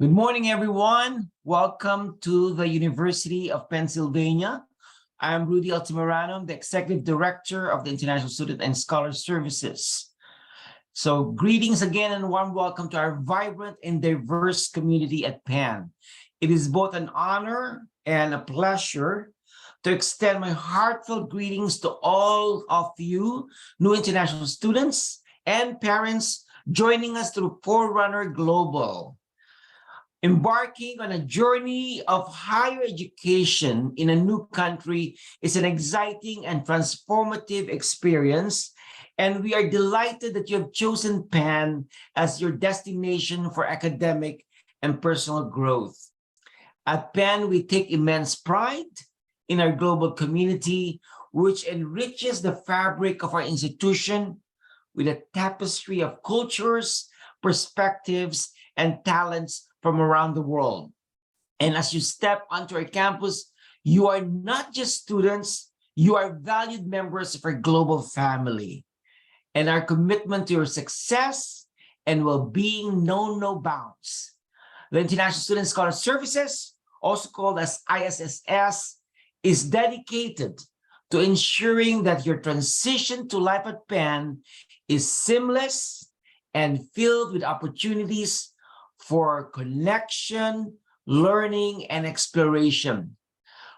Good morning, everyone. Welcome to the University of Pennsylvania. I'm Rudy Altamirano, the Executive Director of the International Student and Scholar Services. So greetings again and warm welcome to our vibrant and diverse community at Penn. It is both an honor and a pleasure to extend my heartfelt greetings to all of you new international students and parents joining us through Forerunner Global. Embarking on a journey of higher education in a new country is an exciting and transformative experience, and we are delighted that you have chosen Penn as your destination for academic and personal growth. At Penn, we take immense pride in our global community, which enriches the fabric of our institution with a tapestry of cultures, perspectives, and talents from around the world. And as you step onto our campus, you are not just students, you are valued members of our global family. And our commitment to your success and well-being know no bounds. The International Student Scholar Services, also called as ISSS, is dedicated to ensuring that your transition to life at Penn is seamless and filled with opportunities for connection, learning, and exploration.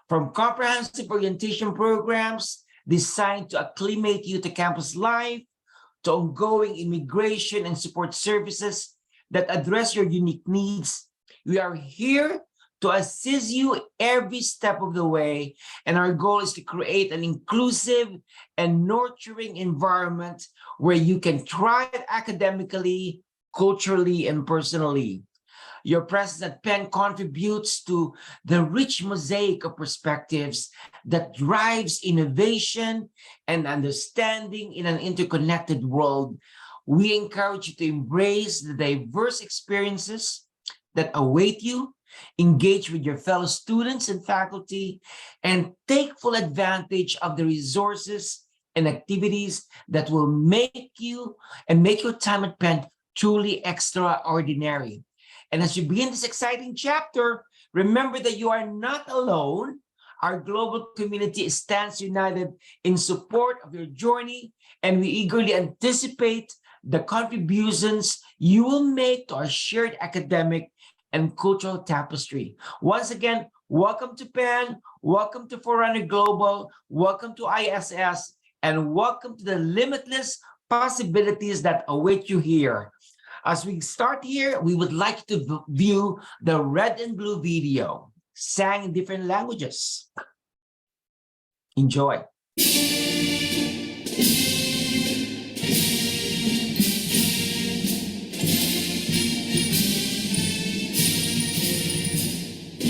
From comprehensive orientation programs designed to acclimate you to campus life, to ongoing immigration and support services that address your unique needs, we are here to assist you every step of the way. And our goal is to create an inclusive and nurturing environment where you can thrive academically, culturally, and personally. Your presence at Penn contributes to the rich mosaic of perspectives that drives innovation and understanding in an interconnected world. We encourage you to embrace the diverse experiences that await you, engage with your fellow students and faculty, and take full advantage of the resources and activities that will make you and make your time at Penn truly extraordinary. And as you begin this exciting chapter, remember that you are not alone. Our global community stands united in support of your journey, and we eagerly anticipate the contributions you will make to our shared academic and cultural tapestry. Once again, welcome to Penn, welcome to Forerunner Global, welcome to ISS, and welcome to the limitless possibilities that await you here. As we start here, we would like to view the red and blue video, sang in different languages. Enjoy.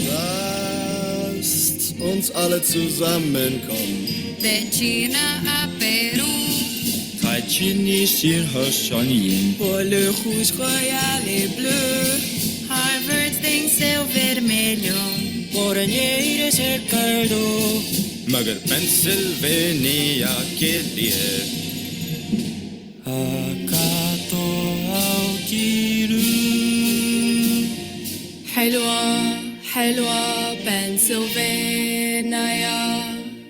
Lasst uns alle zusammenkommen. Vecina a Peru. Taichini Shirhashanin. Pour le rouge royal et bleu. Harvard tem seu vermelho. Moraneiras Ricardo. Magar Pennsylvania Kilie. Akato Aukiru. حلوة حلوة بنسلفانيا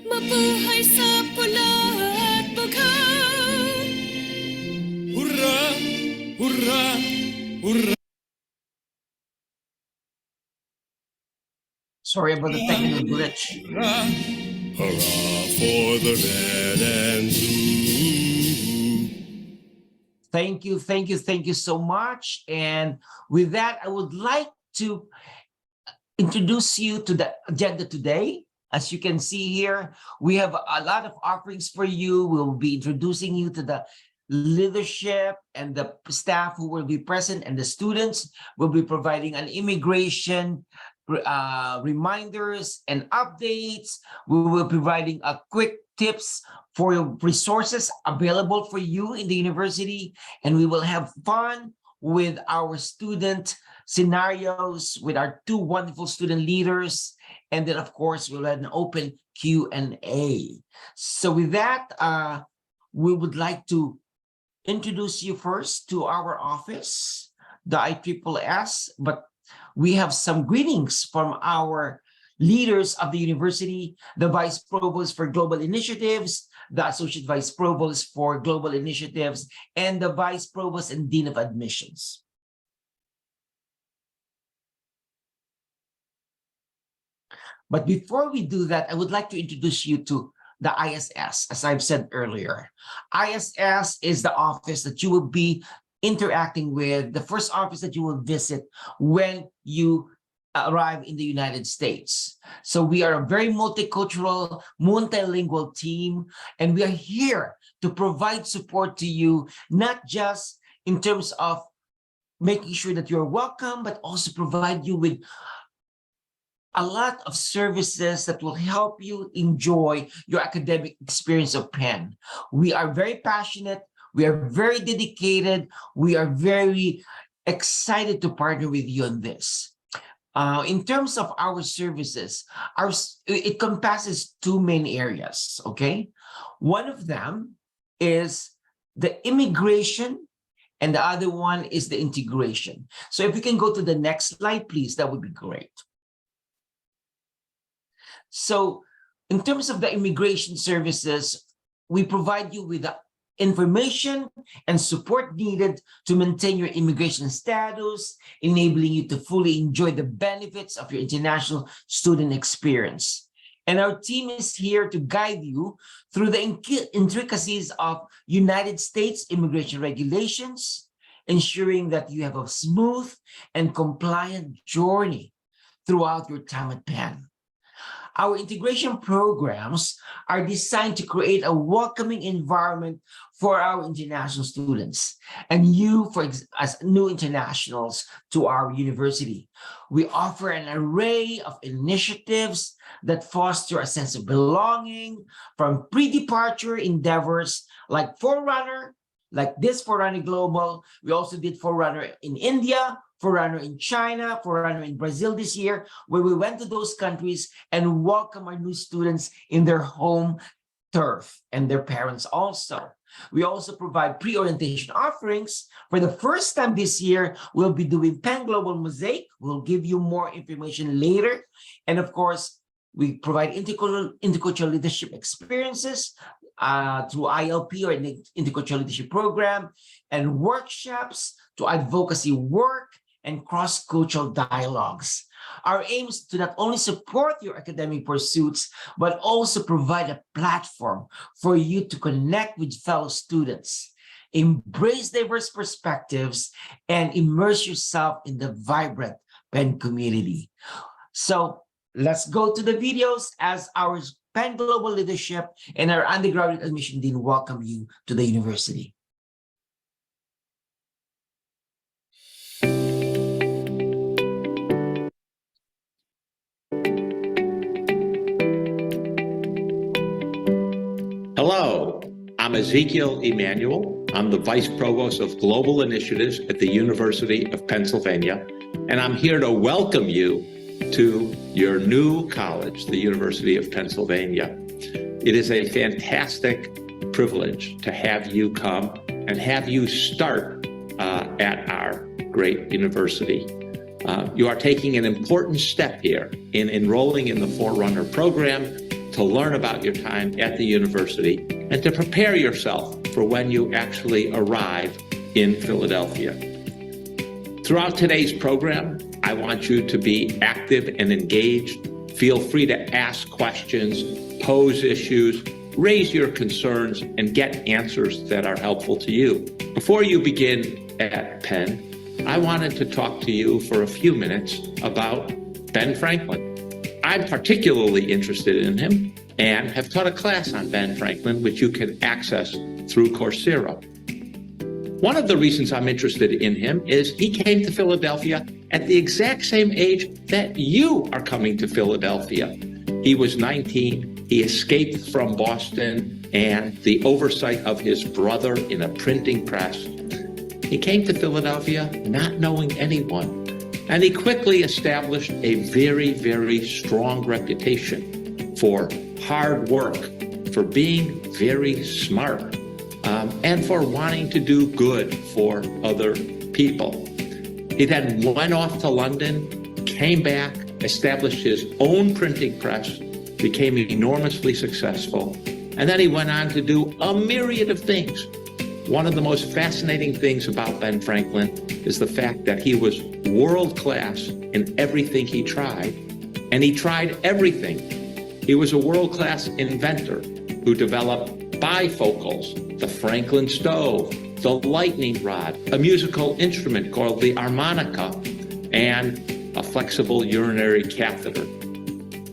mabuhay sa pula at bukal. Hurra! Hurra! Hurra! Sorry about the technical glitch. Hurrah! Hurrah for the red and blue. Thank you so much. And with that, I would like to introduce you to the agenda today. As you can see here, we have a lot of offerings for you. We'll be introducing you to the leadership and the staff who will be present, and the students will be providing an immigration reminders and updates. We will be providing a quick tips for your resources available for you in the university, and we will have fun with our student scenarios with our two wonderful student leaders. And then, of course, we'll have an open Q&A. So with that, we would like to introduce you first to our office, the ISSS. But we have some greetings from our leaders of the university, the Vice Provost for Global Initiatives, the Associate Vice Provost for Global Initiatives, and the Vice Provost and Dean of Admissions. But before we do that, I would like to introduce you to the ISS, as I've said earlier. ISS is the office that you will be interacting with, the first office that you will visit when you arrive in the United States. So we are a very multicultural, multilingual team, and we are here to provide support to you, not just in terms of making sure that you're welcome, but also provide you with a lot of services that will help you enjoy your academic experience of Penn. We are very passionate. We are very dedicated. We are very excited to partner with you on this. In terms of our services, it encompasses two main areas, okay? One of them is the immigration, and the other one is the integration. So if we can go to the next slide, please, that would be great. So in terms of the immigration services, we provide you with the information and support needed to maintain your immigration status, enabling you to fully enjoy the benefits of your international student experience. And our team is here to guide you through the intricacies of United States immigration regulations, ensuring that you have a smooth and compliant journey throughout your time at Penn. Our integration programs are designed to create a welcoming environment for our international students and you as new internationals to our university. We offer an array of initiatives that foster a sense of belonging, from pre-departure endeavors like Forerunner, like this Forerunner Global. We also did Forerunner in India, Forerunner in China, Forerunner in Brazil this year, where we went to those countries and welcome our new students in their home turf and their parents also. We also provide pre-orientation offerings. For the first time this year, we'll be doing Penn Global Mosaic. We'll give you more information later. And of course, we provide intercultural leadership experiences through ILP, or Intercultural Leadership Program, and workshops to advocacy work and cross-cultural dialogues. Our aim is to not only support your academic pursuits, but also provide a platform for you to connect with fellow students, embrace diverse perspectives, and immerse yourself in the vibrant Penn community. So let's go to the videos as our Penn Global Leadership and our undergraduate admission dean welcome you to the university. Hello, I'm Ezekiel Emanuel. I'm the Vice Provost of Global Initiatives at the University of Pennsylvania, and I'm here to welcome you to your new college, the University of Pennsylvania. It is a fantastic privilege to have you come and have you start at our great university. You are taking an important step here in enrolling in the Forerunner program to learn about your time at the university and to prepare yourself for when you actually arrive in Philadelphia. Throughout today's program, I want you to be active and engaged. Feel free to ask questions, pose issues, raise your concerns, and get answers that are helpful to you. Before you begin at Penn, I wanted to talk to you for a few minutes about Ben Franklin. I'm particularly interested in him and have taught a class on Ben Franklin, which you can access through Coursera. One of the reasons I'm interested in him is he came to Philadelphia at the exact same age that you are coming to Philadelphia. He was 19, he escaped from Boston and the oversight of his brother in a printing press. He came to Philadelphia not knowing anyone. And he quickly established a very, very strong reputation for hard work, for being very smart, and for wanting to do good for other people. He then went off to London, came back, established his own printing press, became enormously successful, and then he went on to do a myriad of things. One of the most fascinating things about Ben Franklin is the fact that he was world-class in everything he tried, and he tried everything. He was a world-class inventor who developed bifocals, the Franklin stove, the lightning rod, a musical instrument called the harmonica, and a flexible urinary catheter.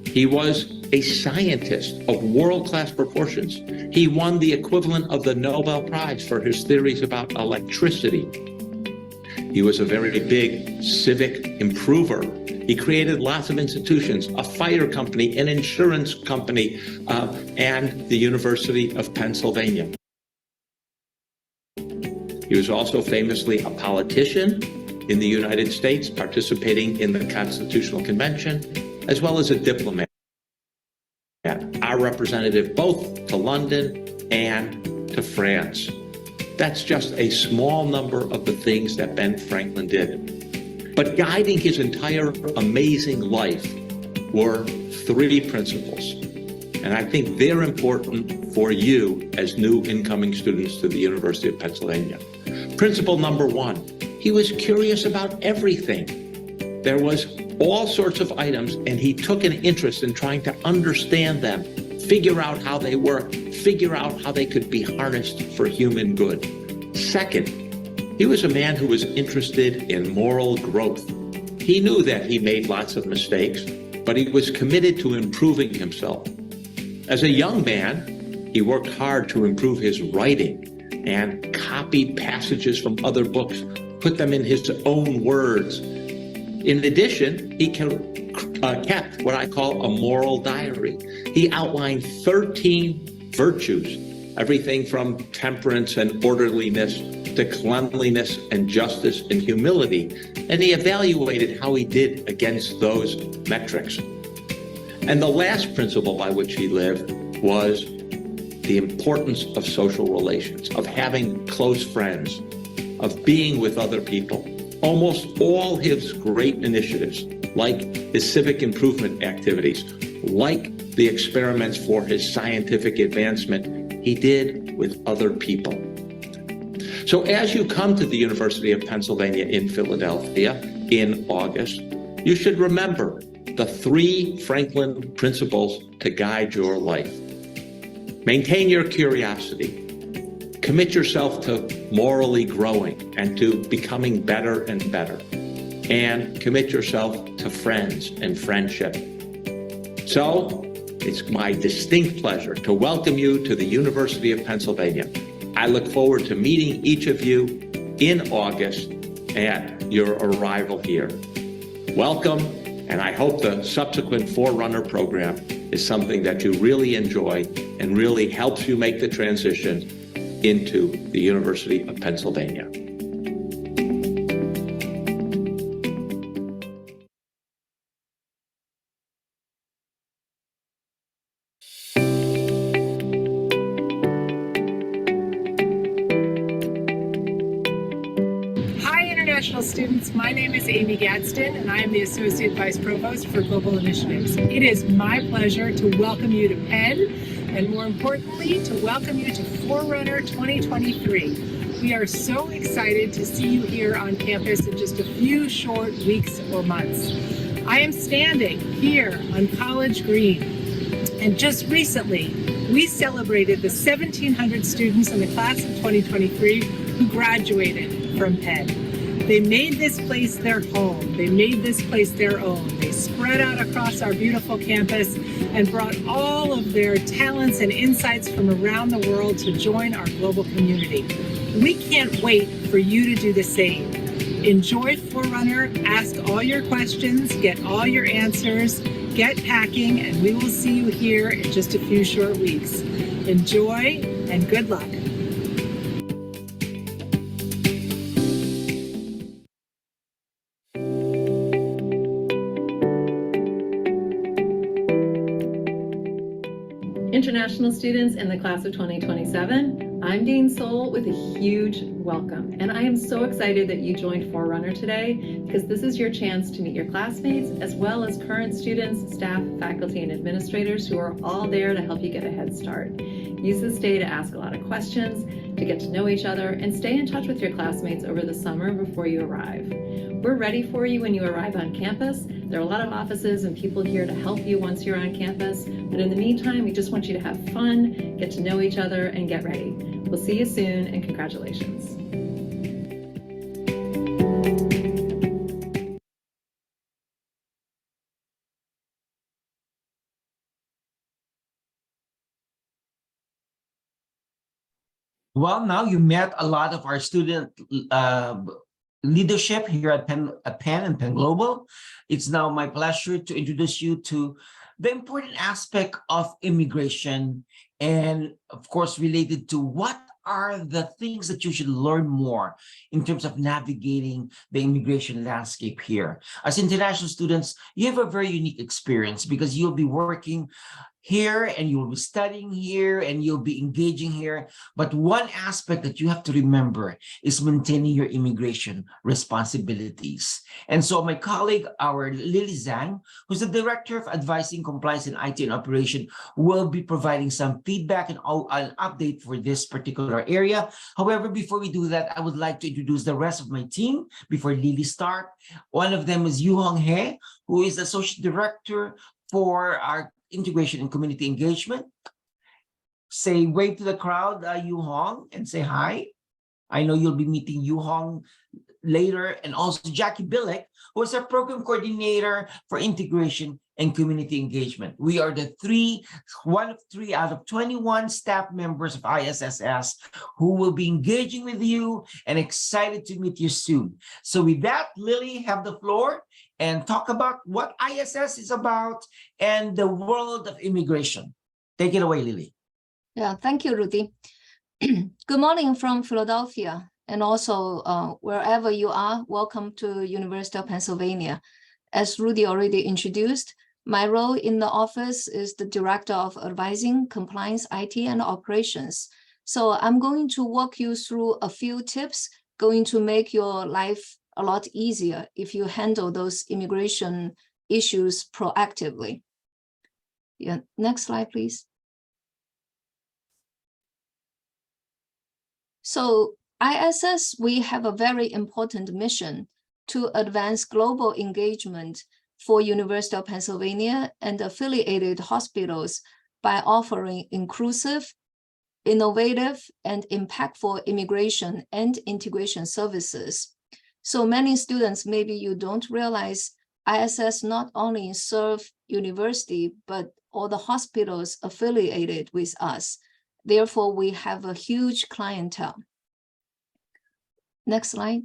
He was a scientist of world-class proportions. He won the equivalent of the Nobel Prize for his theories about electricity. He was a very big civic improver. He created lots of institutions, a fire company, an insurance company, and the University of Pennsylvania. He was also famously a politician in the United States, participating in the Constitutional Convention, as well as a diplomat. Our representative both to London and to France. That's just a small number of the things that Ben Franklin did. But guiding his entire amazing life were three principles. And I think they're important for you as new incoming students to the University of Pennsylvania. Principle number one, he was curious about everything. There was all sorts of items, and he took an interest in trying to understand them, figure out how they work, figure out how they could be harnessed for human good. Second, he was a man who was interested in moral growth. He knew that he made lots of mistakes, but he was committed to improving himself. As a young man, he worked hard to improve his writing and copied passages from other books, put them in his own words. In addition, he kept what I call a moral diary. He outlined 13 virtues, everything from temperance and orderliness to cleanliness and justice and humility, and he evaluated how he did against those metrics. And the last principle by which he lived was the importance of social relations, of having close friends, of being with other people. Almost all his great initiatives, like his civic improvement activities, like the experiments for his scientific advancement, he did with other people. So as you come to the University of Pennsylvania in Philadelphia in August, you should remember the three Franklin principles to guide your life. Maintain your curiosity. Commit yourself to morally growing and to becoming better and better. And commit yourself to friends and friendship. So, it's my distinct pleasure to welcome you to the University of Pennsylvania. I look forward to meeting each of you in August at your arrival here. Welcome, and I hope the subsequent Forerunner program is something that you really enjoy and really helps you make the transition into the University of Pennsylvania. Hi, international students. My name is Amy Gadsden, and I am the Associate Vice Provost for Global Initiatives. It is my pleasure to welcome you to Penn, and more importantly, to welcome you to Forerunner 2023. We are so excited to see you here on campus in just a few short weeks or months. I am standing here on College Green, and just recently, we celebrated the 1,700 students in the class of 2023 who graduated from Penn. They made this place their home. They made this place their own. They spread out across our beautiful campus and brought all of their talents and insights from around the world to join our global community. We can't wait for you to do the same. Enjoy Forerunner, ask all your questions, get all your answers, get packing, and we will see you here in just a few short weeks. Enjoy and good luck. International students in the class of 2027, I'm Dean Soul with a huge welcome. And I am so excited that you joined Forerunner today, because this is your chance to meet your classmates, as well as current students, staff, faculty, and administrators who are all there to help you get a head start. Use this day to ask a lot of questions, to get to know each other, and stay in touch with your classmates over the summer before you arrive. We're ready for you when you arrive on campus. There are a lot of offices and people here to help you once you're on campus. But in the meantime, we just want you to have fun, get to know each other, and get ready. We'll see you soon, and congratulations. Well, now you met a lot of our student leadership here at Penn and Penn Global. It's now my pleasure to introduce you to the important aspect of immigration, and of course related to what are the things that you should learn more in terms of navigating the immigration landscape here. As international students, you have a very unique experience because you'll be working here and you'll be studying here and you'll be engaging here. But one aspect that you have to remember is maintaining your immigration responsibilities. And so my colleague, our Lily Zhang, who's the Director of Advising Compliance in IT and Operation, will be providing some feedback and an update for this particular area. However, before we do that, I would like to introduce the rest of my team before Lily start. One of them is Yu Hong He, who is Associate Director for our Integration and Community Engagement. Say wave to the crowd, Yu Hong, and say hi. I know you'll be meeting Yu Hong later, and also Jackie Billick, who is our Program Coordinator for Integration and Community Engagement. We are the one of three out of 21 staff members of ISSS who will be engaging with you and excited to meet you soon. So with that, Lily, have the floor and talk about what ISS is about and the world of immigration. Take it away, Lily. Yeah, thank you, Rudy. Good morning from Philadelphia, and also wherever you are, welcome to University of Pennsylvania. As Rudy already introduced, my role in the office is the Director of Advising, Compliance, IT, and Operations. So I'm going to walk you through a few tips going to make your life a lot easier if you handle those immigration issues proactively. Yeah, next slide, please. So ISS, we have a very important mission to advance global engagement for University of Pennsylvania and affiliated hospitals by offering inclusive, innovative, and impactful immigration and integration services. So many students, maybe you don't realize, ISS not only serve university, but all the hospitals affiliated with us. Therefore, we have a huge clientele. Next slide.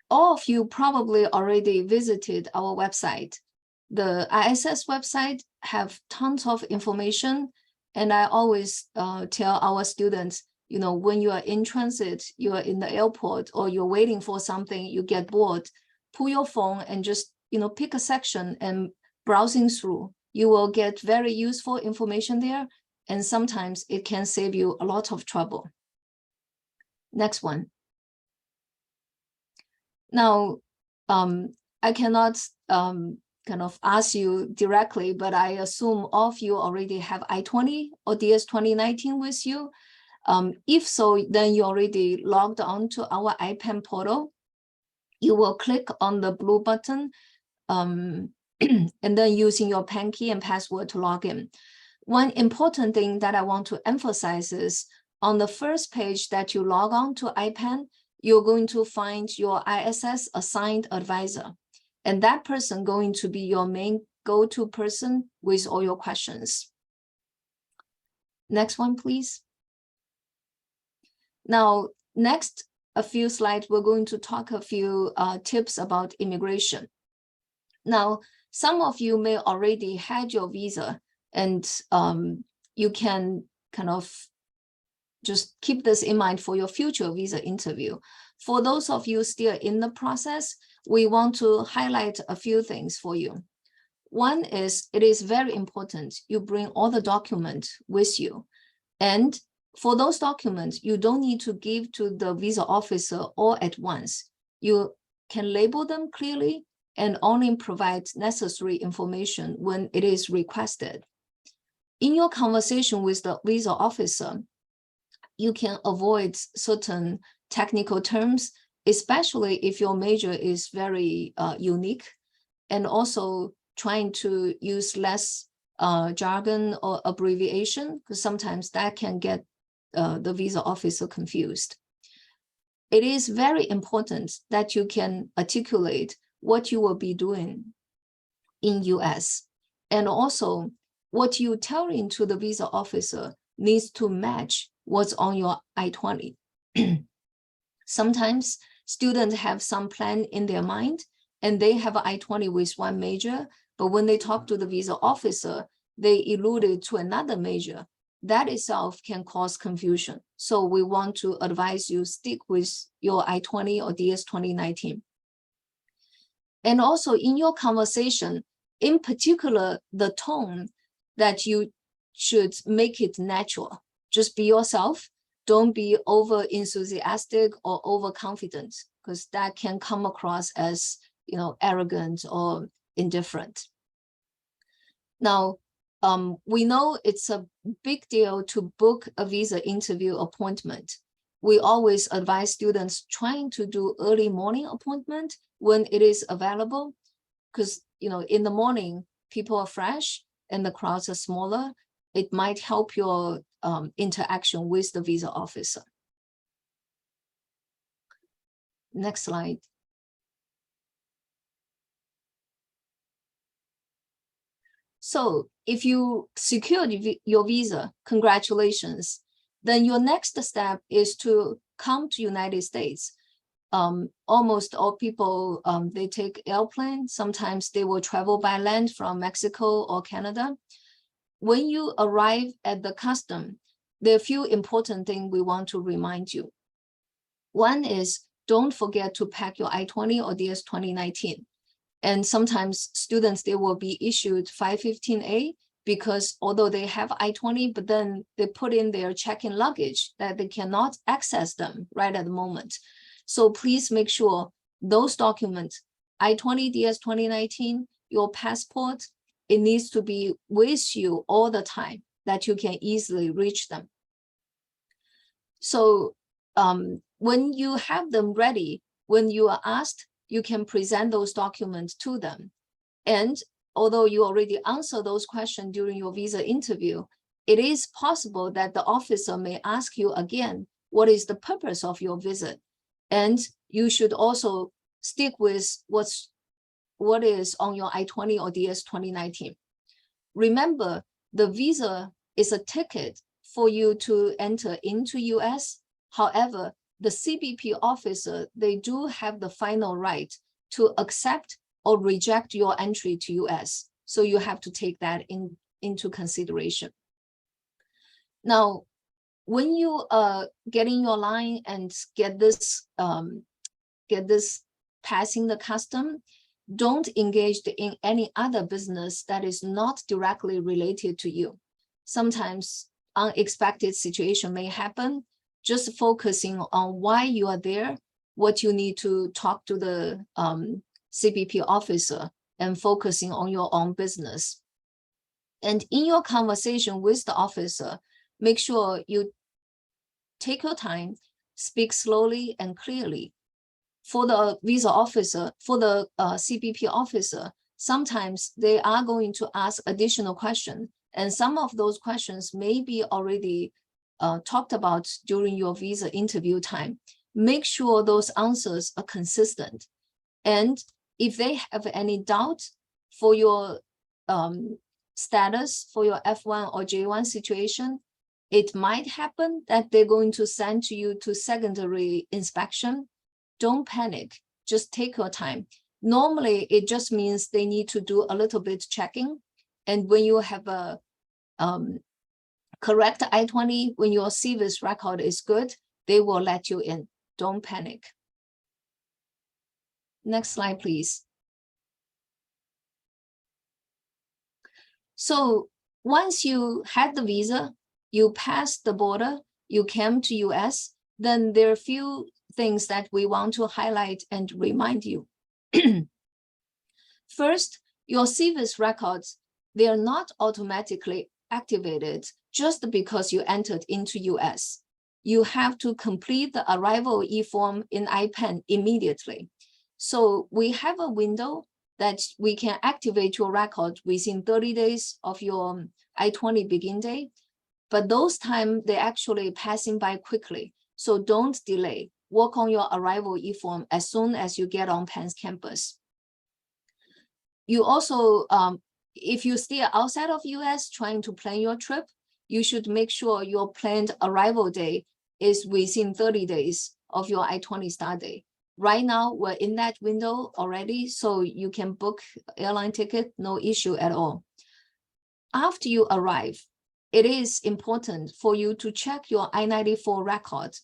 All of you probably already visited our website. The ISS website have tons of information, and I always tell our students, you know, when you are in transit, you are in the airport, or you're waiting for something, you get bored, pull your phone and just, you know, pick a section and browsing through. You will get very useful information there, and sometimes it can save you a lot of trouble. Next one. Now, I cannot kind of ask you directly, but I assume all of you already have I-20 or DS 2019 with you. If so, then you already logged on to our IPAN portal. You will click on the blue button and then using your PAN key and password to log in. One important thing that I want to emphasize is on the first page that you log on to IPAN, you're going to find your ISS assigned advisor. And that person going to be your main go-to person with all your questions. Next one, please. Now, next, a few slides, we're going to talk a few tips about immigration. Now, some of you may already had your visa, and you can kind of just keep this in mind for your future visa interview. For those of you still in the process, we want to highlight a few things for you. One is, it is very important you bring all the documents with you. And For those documents, you don't need to give to the visa officer all at once. You can label them clearly and only provide necessary information when it is requested. In your conversation with the visa officer, you can avoid certain technical terms, especially if your major is very unique, and also trying to use less jargon or abbreviation, because sometimes that can get the visa officer confused. It is very important that you can articulate what you will be doing in US, and also what you telling to the visa officer needs to match what's on your I-20. Sometimes students have some plan in their mind and they have an I-20 with one major, but when they talk to the visa officer, they alluded to another major. That itself can cause confusion. So we want to advise you stick with your I-20 or DS 2019. And also in your conversation, in particular, the tone that you should make it natural. Just be yourself. Don't be over enthusiastic or overconfident, because that can come across as, arrogant or indifferent. Now, we know it's a big deal to book a visa interview appointment. We always advise students trying to do early morning appointment when it is available, because in the morning people are fresh and the crowds are smaller. It might help your interaction with the visa officer. Next slide. So if you secured your visa, congratulations. Then your next step is to come to United States. Almost all people, they take airplane. Sometimes they will travel by land from Mexico or Canada. When you arrive at the custom, there are a few important things we want to remind you. One is, don't forget to pack your I-20 or DS 2019. And sometimes students, they will be issued 515A because although they have I-20, but then they put in their check-in luggage that they cannot access them right at the moment. So please make sure those documents, I-20, DS 2019, your passport, it needs to be with you all the time that you can easily reach them. So when you have them ready, when you are asked, you can present those documents to them. And although you already answer those questions during your visa interview, it is possible that the officer may ask you again, what is the purpose of your visit? And you should also stick with what is on your I-20 or DS 2019. Remember, the visa is a ticket for you to enter into US. However, the CBP officer, they do have the final right to accept or reject your entry to US. So you have to take that into consideration. Now, when you get in your line and get this passing the custom, don't engage in any other business that is not directly related to you. Sometimes unexpected situation may happen. Just focusing on why you are there, what you need to talk to the CBP officer, and focusing on your own business. And in your conversation with the officer, make sure you take your time, speak slowly and clearly. For the visa officer, for the CBP officer, sometimes they are going to ask additional questions, and some of those questions may be already talked about during your visa interview time. Make sure those answers are consistent. And if they have any doubt for your status, for your F1 or J1 situation, it might happen that they're going to send you to secondary inspection. Don't panic, just take your time. Normally, it just means they need to do a little bit checking. And when you have a correct I-20, when your CVIS record is good, they will let you in. Don't panic. Next slide, please. So once you had the visa, you pass the border, you came to US, then there are a few things that we want to highlight and remind you. First, your CVIS records, they are not automatically activated just because you entered into US. You have to complete the arrival e-form in IPEN immediately. So we have a window that we can activate your record within 30 days of your I-20 begin date, but those time they actually passing by quickly. So don't delay. Work on your arrival e-form as soon as you get on Penn's campus. You also, if you stay outside of US trying to plan your trip, you should make sure your planned arrival day is within 30 days of your I-20 start date. Right now, we're in that window already, so you can book airline ticket, no issue at all. After you arrive, it is important for you to check your I-94 record,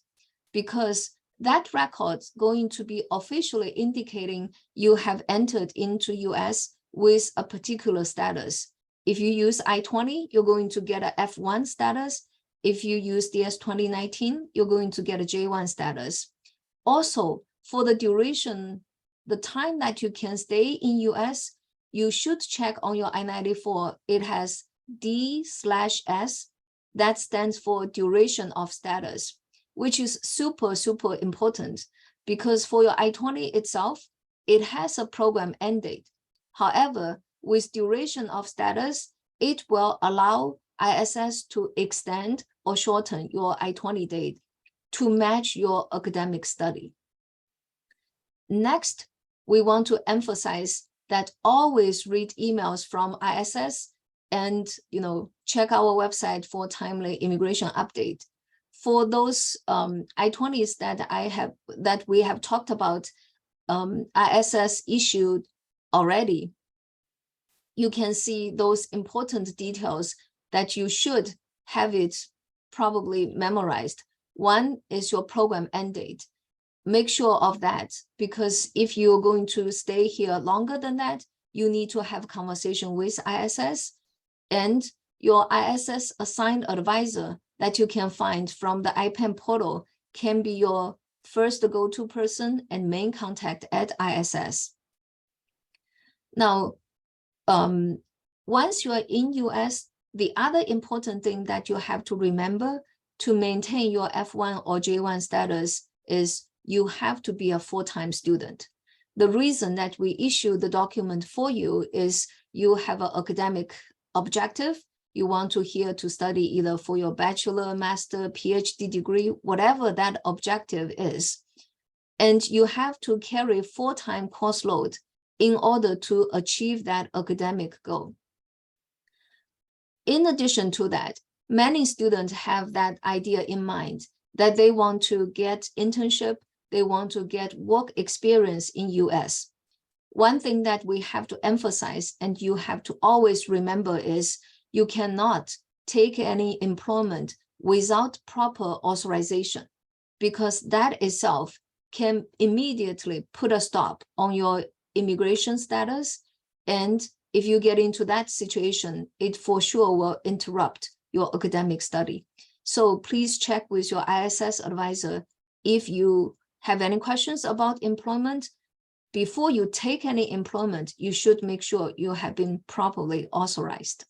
because that record is going to be officially indicating you have entered into US with a particular status. If you use I-20, you're going to get a F1 status. If you use DS-2019, you're going to get a J1 status. Also, for the duration, the time that you can stay in US, you should check on your I-94. It has D/S, that stands for duration of status, which is super, super important, because for your I-20 itself, it has a program end date. However, with duration of status, it will allow ISS to extend or shorten your I-20 date to match your academic study. Next, we want to emphasize that always read emails from ISS and check our website for timely immigration update. For those I-20s that we have talked about, ISS issued already, you can see those important details that you should have it probably memorized. One is your program end date. Make sure of that, because if you're going to stay here longer than that, you need to have a conversation with ISS, and your ISS assigned advisor that you can find from the IPEN portal can be your first go-to person and main contact at ISS. Now, once you are in US, the other important thing that you have to remember to maintain your F1 or J1 status is you have to be a full-time student. The reason that we issue the document for you is you have an academic objective. You want to here to study either for your bachelor, master, PhD degree, whatever that objective is. And you have to carry full-time course load in order to achieve that academic goal. In addition to that, many students have that idea in mind that they want to get internship, they want to get work experience in US. One thing that we have to emphasize and you have to always remember is you cannot take any employment without proper authorization, because that itself can immediately put a stop on your immigration status. And if you get into that situation, it for sure will interrupt your academic study. So please check with your ISS advisor if you have any questions about employment. Before you take any employment, you should make sure you have been properly authorized.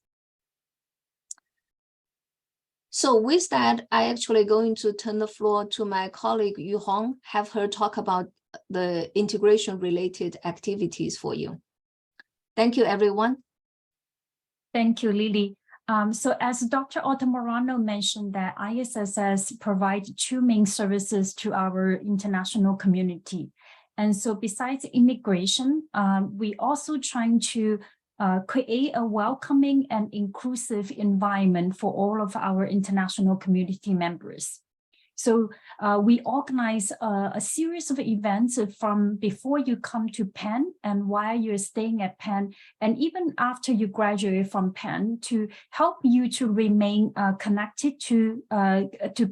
So with that, I actually going to turn the floor to my colleague Yu Hong, have her talk about the integration related activities for you. Thank you, everyone. Thank you, Lily. So as Dr. Altamirano mentioned, that ISSS provides two main services to our international community. And so besides immigration, we also trying to create a welcoming and inclusive environment for all of our international community members. So we organize a series of events from before you come to Penn and while you're staying at Penn, and even after you graduate from Penn, to help you to remain connected to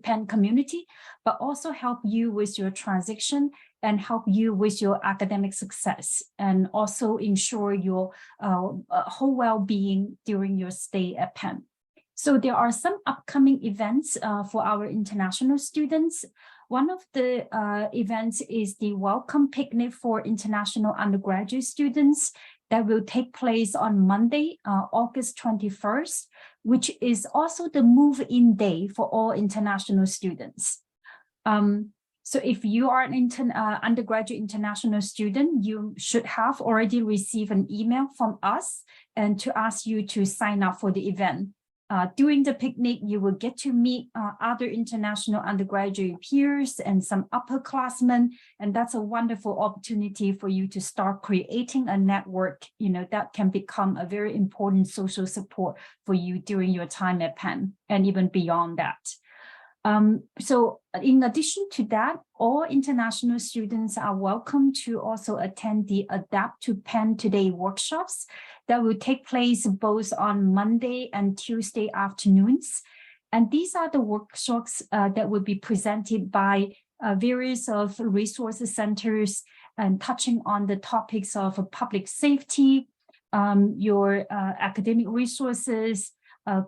Penn community, but also help you with your transition and help you with your academic success, and also ensure your whole well-being during your stay at Penn. So there are some upcoming events for our international students. One of the events is the Welcome Picnic for international undergraduate students that will take place on Monday, August 21st, which is also the move-in day for all international students. So if you are an undergraduate international student, you should have already received an email from us and to ask you to sign up for the event. During the picnic, you will get to meet other international undergraduate peers and some upperclassmen, and that's a wonderful opportunity for you to start creating a network, that can become a very important social support for you during your time at Penn and even beyond that. So in addition to that, all international students are welcome to also attend the Adapt to Penn Today workshops that will take place both on Monday and Tuesday afternoons. And these are the workshops that will be presented by various of resource centers and touching on the topics of public safety, your academic resources,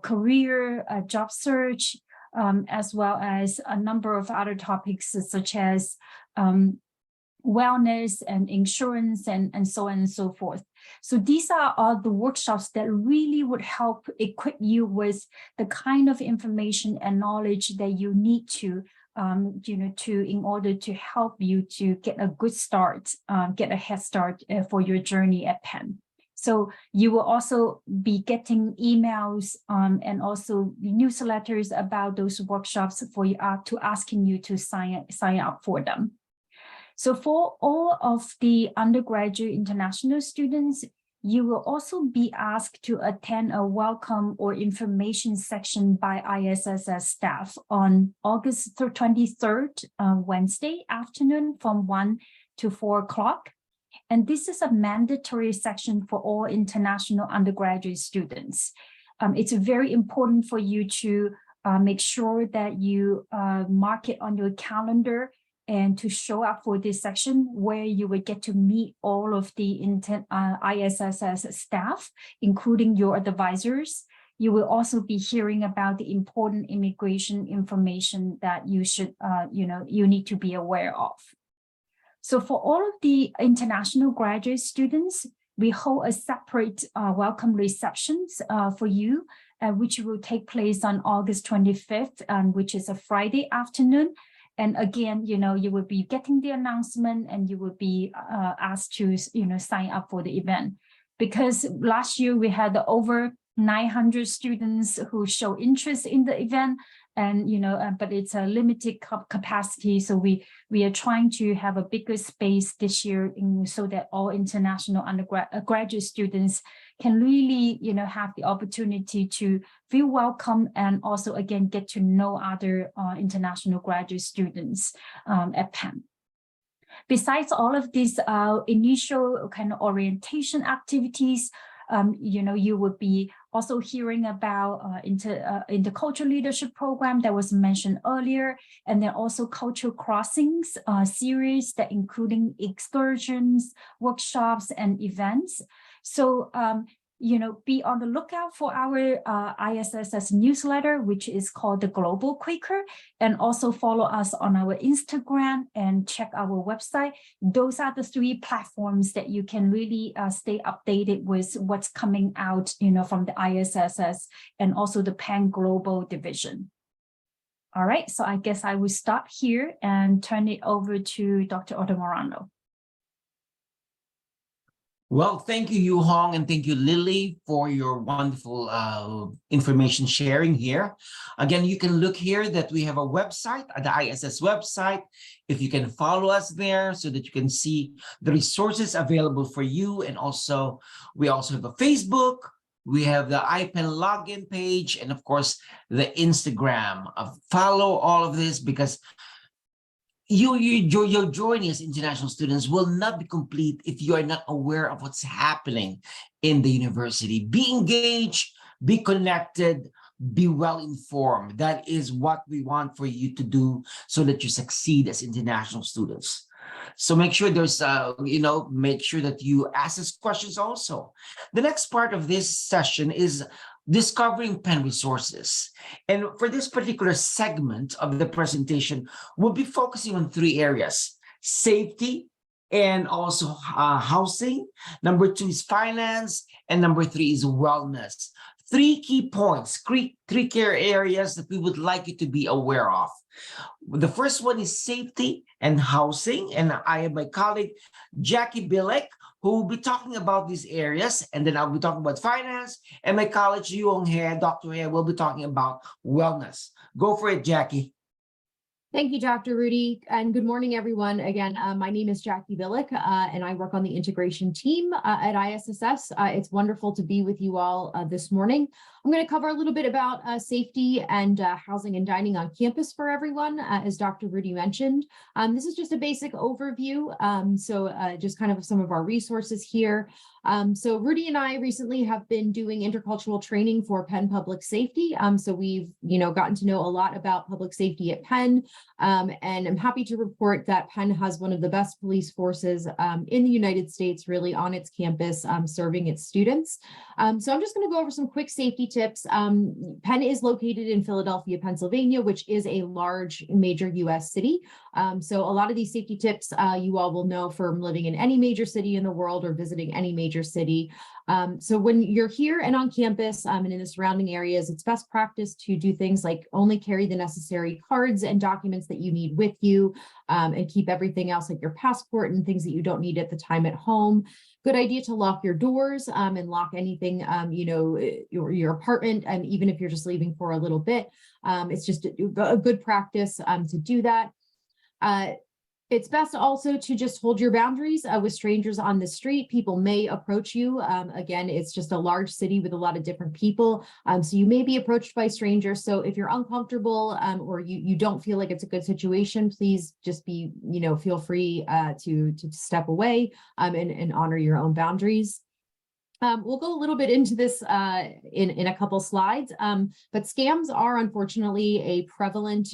career, job search, as well as a number of other topics such as wellness and insurance and so on and so forth. So these are all the workshops that really would help equip you with the kind of information and knowledge that you need to, in order to help you to get a good start, get a head start for your journey at Penn. So you will also be getting emails and also newsletters about those workshops for you to asking you to sign up for them. So for all of the undergraduate international students, you will also be asked to attend a welcome or information section by ISSS staff on August 23rd, Wednesday afternoon from 1 to 4 o'clock. And this is a mandatory section for all international undergraduate students. It's very important for you to make sure that you mark it on your calendar and to show up for this section where you will get to meet all of the ISSS staff, including your advisors. You will also be hearing about the important immigration information that you should, you need to be aware of. So for all of the international graduate students, we hold a separate welcome receptions for you, which will take place on August 25th, which is a Friday afternoon. And again, you will be getting the announcement and you will be asked to, sign up for the event. Because last year we had over 900 students who show interest in the event, and but it's a limited capacity, so we are trying to have a bigger space this year so that all international undergraduate students can really have the opportunity to feel welcome and also again get to know other international graduate students at Penn. Besides all of these initial kind of orientation activities, you would be also hearing about intercultural leadership program that was mentioned earlier, and then also cultural crossings series that including excursions, workshops, and events. So be on the lookout for our ISSS newsletter, which is called the Global Quaker, and also follow us on our Instagram and check our website. Those are the 3 platforms that you can really stay updated with what's coming out, from the ISSS and also the Penn Global division. All right, so I guess I will stop here and turn it over to Dr. Otomorano. Well, thank you, Yu Hong, and thank you, Lily, for your wonderful information sharing here. Again, you can look here that we have a website, the ISS website. If you can follow us there so that you can see the resources available for you. And also, we also have a Facebook. We have the iPen login page, and of course, the Instagram. Follow all of this because your journey as international students will not be complete if you are not aware of what's happening in the university. Be engaged, be connected, be well informed. That is what we want for you to do so that you succeed as international students. So make sure there's, make sure that you ask us questions also. The next part of this session is discovering Penn resources. And for this particular segment of the presentation, we'll be focusing on three areas: safety and also housing. Number two is finance. And number three is wellness. Three key points, three key areas that we would like you to be aware of. The first one is safety and housing. And I have my colleague, Jackie Bilek, who will be talking about these areas. And then I'll be talking about finance. And my colleague, Yuong He, Dr. He, will be talking about wellness. Go for it, Jackie. Thank you, Dr. Rudy, and good morning, everyone. Again, my name is Jackie Billick, and I work on the integration team at ISSS. It's wonderful to be with you all this morning. I'm going to cover a little bit about safety and housing and dining on campus for everyone, as Dr. Rudy mentioned. This is just a basic overview, just kind of some of our resources here. So Rudy and I recently have been doing intercultural training for Penn Public Safety. So we've, gotten to know a lot about public safety at Penn. And I'm happy to report that Penn has one of the best police forces in the United States, really on its campus, serving its students. So I'm just going to go over some quick safety tips. Penn is located in Philadelphia, Pennsylvania, which is a large major US city. So a lot of these safety tips you all will know from living in any major city in the world or visiting any major city. So when you're here and on campus and in the surrounding areas, it's best practice to do things like only carry the necessary cards and documents that you need with you, and keep everything else like your passport and things that you don't need at the time at home. Good idea to lock your doors and lock anything, your apartment, and even if you're just leaving for a little bit, it's just a good practice to do that. It's best also to just hold your boundaries with strangers on the street. People may approach you. Again, it's just a large city with a lot of different people. So you may be approached by strangers. So if you're uncomfortable or you don't feel like it's a good situation, please just be, feel free to step away and honor your own boundaries. We'll go a little bit into this in a couple slides, but scams are unfortunately a prevalent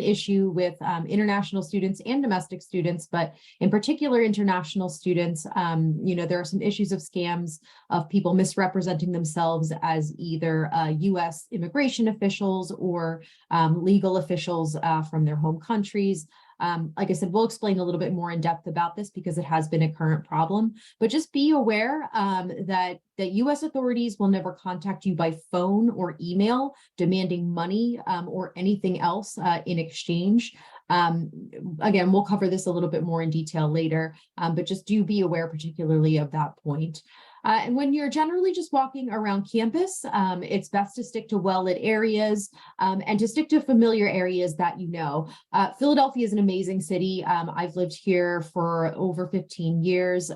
issue with international students and domestic students, but in particular international students. There are some issues of scams of people misrepresenting themselves as either U.S. immigration officials or legal officials from their home countries. Like I said, we'll explain a little bit more in depth about this because it has been a current problem, but just be aware that U.S. authorities will never contact you by phone or email demanding money or anything else in exchange. Again, we'll cover this a little bit more in detail later, but just do be aware particularly of that point. And when you're generally just walking around campus, it's best to stick to well-lit areas and to stick to familiar areas that you know. Philadelphia is an amazing city. I've lived here for over 15 years.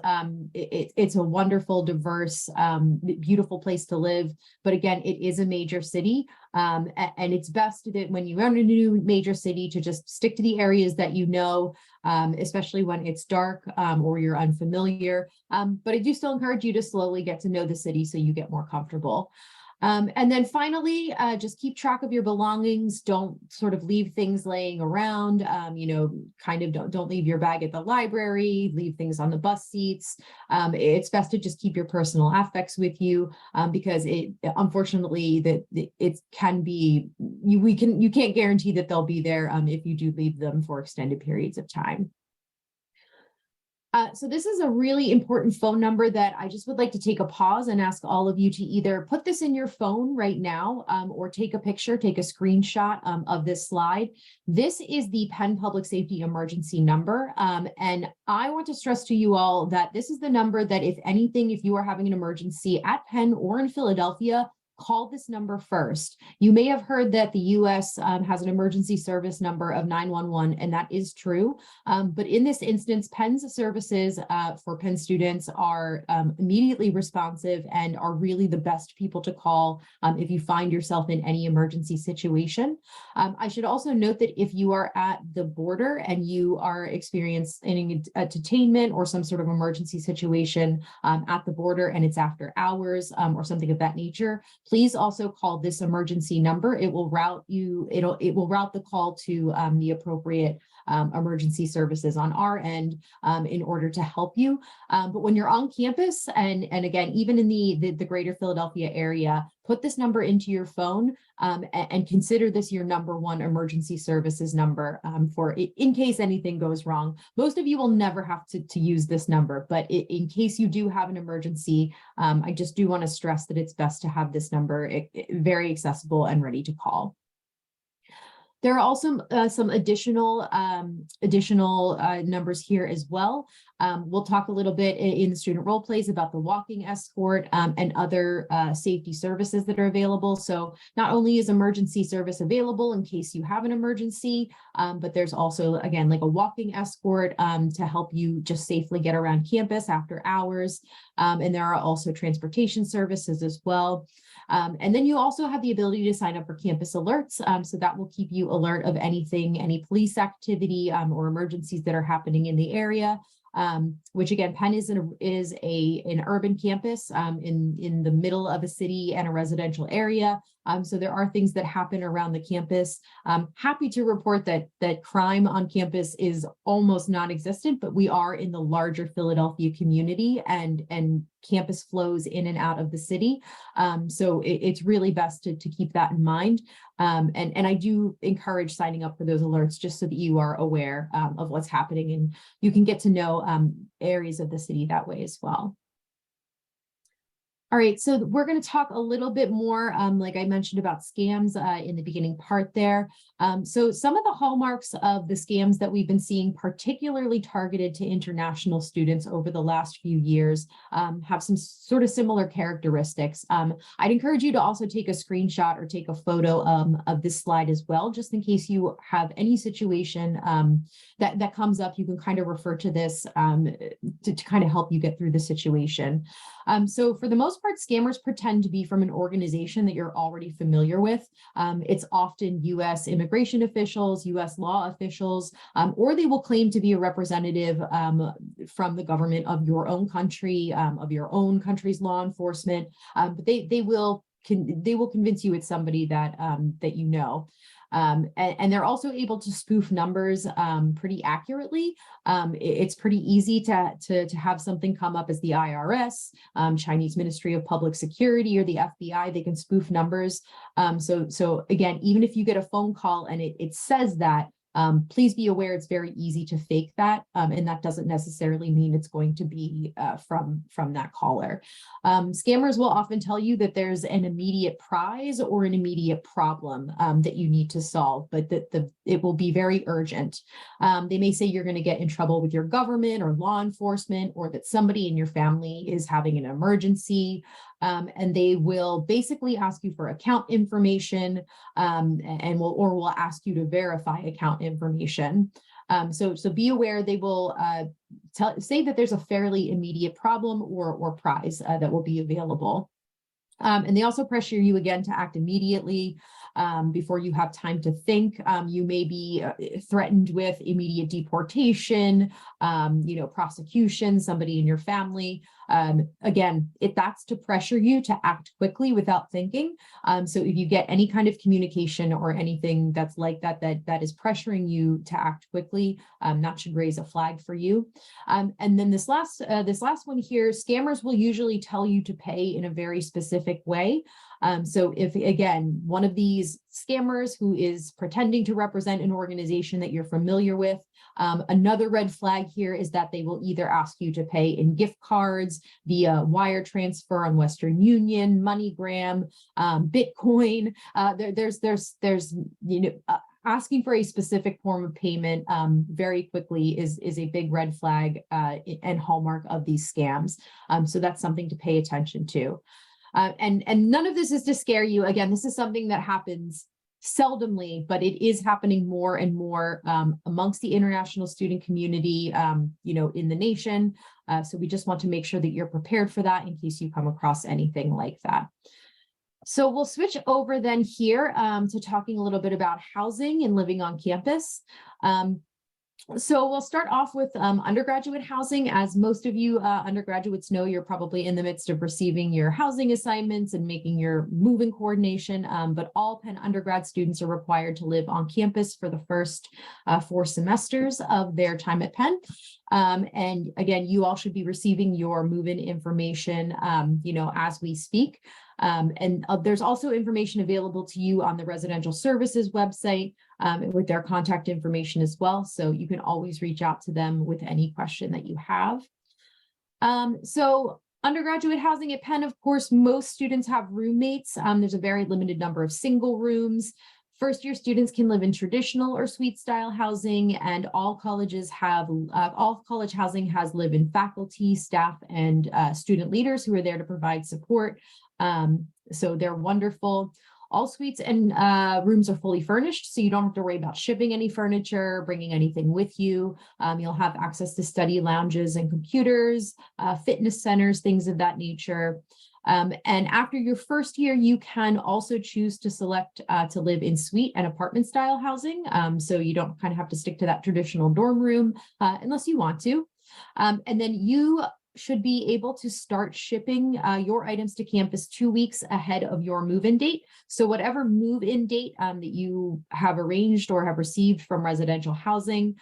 It's a wonderful, diverse, beautiful place to live. But again, it is a major city. And it's best that when you enter a new major city to just stick to the areas that you know, especially when it's dark or you're unfamiliar. But I do still encourage you to slowly get to know the city so you get more comfortable. And then finally, just keep track of your belongings. Don't sort of leave things laying around, don't leave your bag at the library, leave things on the bus seats. It's best to just keep your personal effects with you because unfortunately it can be, you can't guarantee that they'll be there if you do leave them for extended periods of time. So this is a really important phone number that I just would like to take a pause and ask all of you to either put this in your phone right now or take a picture, take a screenshot of this slide. This is the Penn Public Safety emergency number. And I want to stress to you all that this is the number that if you are having an emergency at Penn or in Philadelphia, call this number first. You may have heard that the U.S. Has an emergency service number of 911, and that is true. But in this instance, Penn's services for Penn students are immediately responsive and are really the best people to call if you find yourself in any emergency situation. I should also note that if you are at the border and you are experiencing a detainment or some sort of emergency situation at the border and it's after hours or something of that nature, please also call this emergency number. It will route the call to the appropriate emergency services on our end in order to help you. But when you're on campus, and again, even in the greater Philadelphia area, put this number into your phone and consider this your #1 emergency services number for in case anything goes wrong. Most of you will never have to use this number, but in case you do have an emergency, I just do want to stress that it's best to have this number very accessible and ready to call. There are also some additional numbers here as well. We'll talk a little bit in the student role plays about the walking escort and other safety services that are available. So not only is emergency service available in case you have an emergency, but there's also, again, like a walking escort to help you just safely get around campus after hours. And there are also transportation services as well. And then you also have the ability to sign up for campus alerts. So that will keep you alert of anything, any police activity or emergencies that are happening in the area. Which again, Penn is an urban campus in the middle of a city and a residential area. So there are things that happen around the campus. Happy to report that crime on campus is almost non-existent, but we are in the larger Philadelphia community and campus flows in and out of the city. So it's really best to keep that in mind. And I do encourage signing up for those alerts just so that you are aware of what's happening and you can get to know areas of the city that way as well. All right, so we're going to talk a little bit more, like I mentioned, about scams in the beginning part there. So some of the hallmarks of the scams that we've been seeing, particularly targeted to international students over the last few years, have some sort of similar characteristics. I'd encourage you to also take a screenshot or take a photo of this slide as well, just in case you have any situation that comes up. You can kind of refer to this to kind of help you get through the situation. So for the most part, scammers pretend to be from an organization that you're already familiar with. It's often U.S. immigration officials, U.S. law officials, or they will claim to be a representative from the government of your own country, of your own country's law enforcement. But they will convince you it's somebody that you know. And they're also able to spoof numbers pretty accurately. It's pretty easy to have something come up as the IRS, Chinese Ministry of Public Security, or the FBI. They can spoof numbers. So again, even if you get a phone call and it says that, please be aware it's very easy to fake that, and that doesn't necessarily mean it's going to be from that caller. Scammers will often tell you that there's an immediate prize or an immediate problem that you need to solve, but that it will be very urgent. They may say you're going to get in trouble with your government or law enforcement, or that somebody in your family is having an emergency. And they will basically ask you for account information and will ask you to verify account information. So be aware they will say that there's a fairly immediate problem or prize that will be available. And they also pressure you again to act immediately before you have time to think. You may be threatened with immediate deportation, prosecution, somebody in your family. Again, that's to pressure you to act quickly without thinking. So if you get any kind of communication or anything that's like that is pressuring you to act quickly, that should raise a flag for you. And then this last one here, scammers will usually tell you to pay in a very specific way. So if, again, one of these scammers who is pretending to represent an organization that you're familiar with, another red flag here is that they will either ask you to pay in gift cards, via wire transfer on Western Union, MoneyGram, Bitcoin. There's asking for a specific form of payment very quickly is a big red flag and hallmark of these scams. So that's something to pay attention to. And none of this is to scare you. Again, this is something that happens seldomly, but it is happening more and more amongst the international student community, in the nation. So we just want to make sure that you're prepared for that in case you come across anything like that. So we'll switch over then here to talking a little bit about housing and living on campus. So we'll start off with undergraduate housing. As most of you undergraduates know, you're probably in the midst of receiving your housing assignments and making your move-in coordination, but all Penn undergrad students are required to live on campus for the first 4 semesters of their time at Penn. And again, you all should be receiving your move-in information, as we speak. And there's also information available to you on the residential services website with their contact information as well. So you can always reach out to them with any question that you have. So undergraduate housing at Penn, of course, most students have roommates. There's a very limited number of single rooms. First-year students can live in traditional or suite-style housing, and all college housing has live-in faculty, staff, and student leaders who are there to provide support. So they're wonderful. All suites and rooms are fully furnished, so you don't have to worry about shipping any furniture, bringing anything with you. You'll have access to study lounges and computers, fitness centers, things of that nature. And after your first year, you can also choose to select to live in suite and apartment style housing. So you don't kind of have to stick to that traditional dorm room unless you want to. And then you should be able to start shipping your items to campus 2 weeks ahead of your move-in date. So whatever move-in date that you have arranged or have received from residential housing,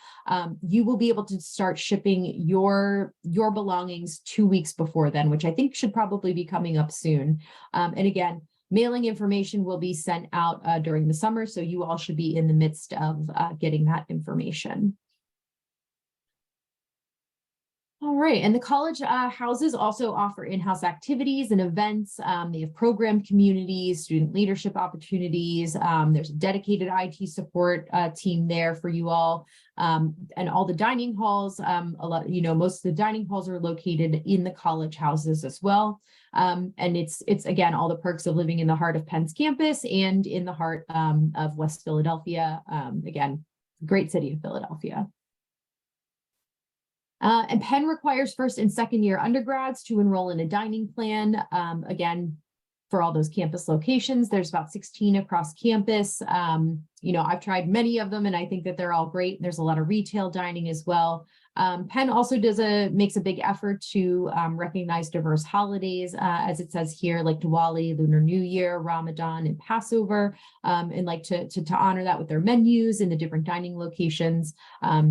you will be able to start shipping your belongings 2 weeks before then, which I think should probably be coming up soon. And again, mailing information will be sent out during the summer, so you all should be in the midst of getting that information. All right, and the college houses also offer in-house activities and events. They have program communities, student leadership opportunities. There's a dedicated IT support team there for you all. And all the dining halls, most of the dining halls are located in the college houses as well. And it's again, all the perks of living in the heart of Penn's campus and in the heart of West Philadelphia. Again, great city of Philadelphia. And Penn requires first and second year undergrads to enroll in a dining plan. Again, for all those campus locations, there's about 16 across campus. I've tried many of them and I think that they're all great. There's a lot of retail dining as well. Penn also makes a big effort to recognize diverse holidays, as it says here, like Diwali, Lunar New Year, Ramadan, and Passover, and like to honor that with their menus in the different dining locations.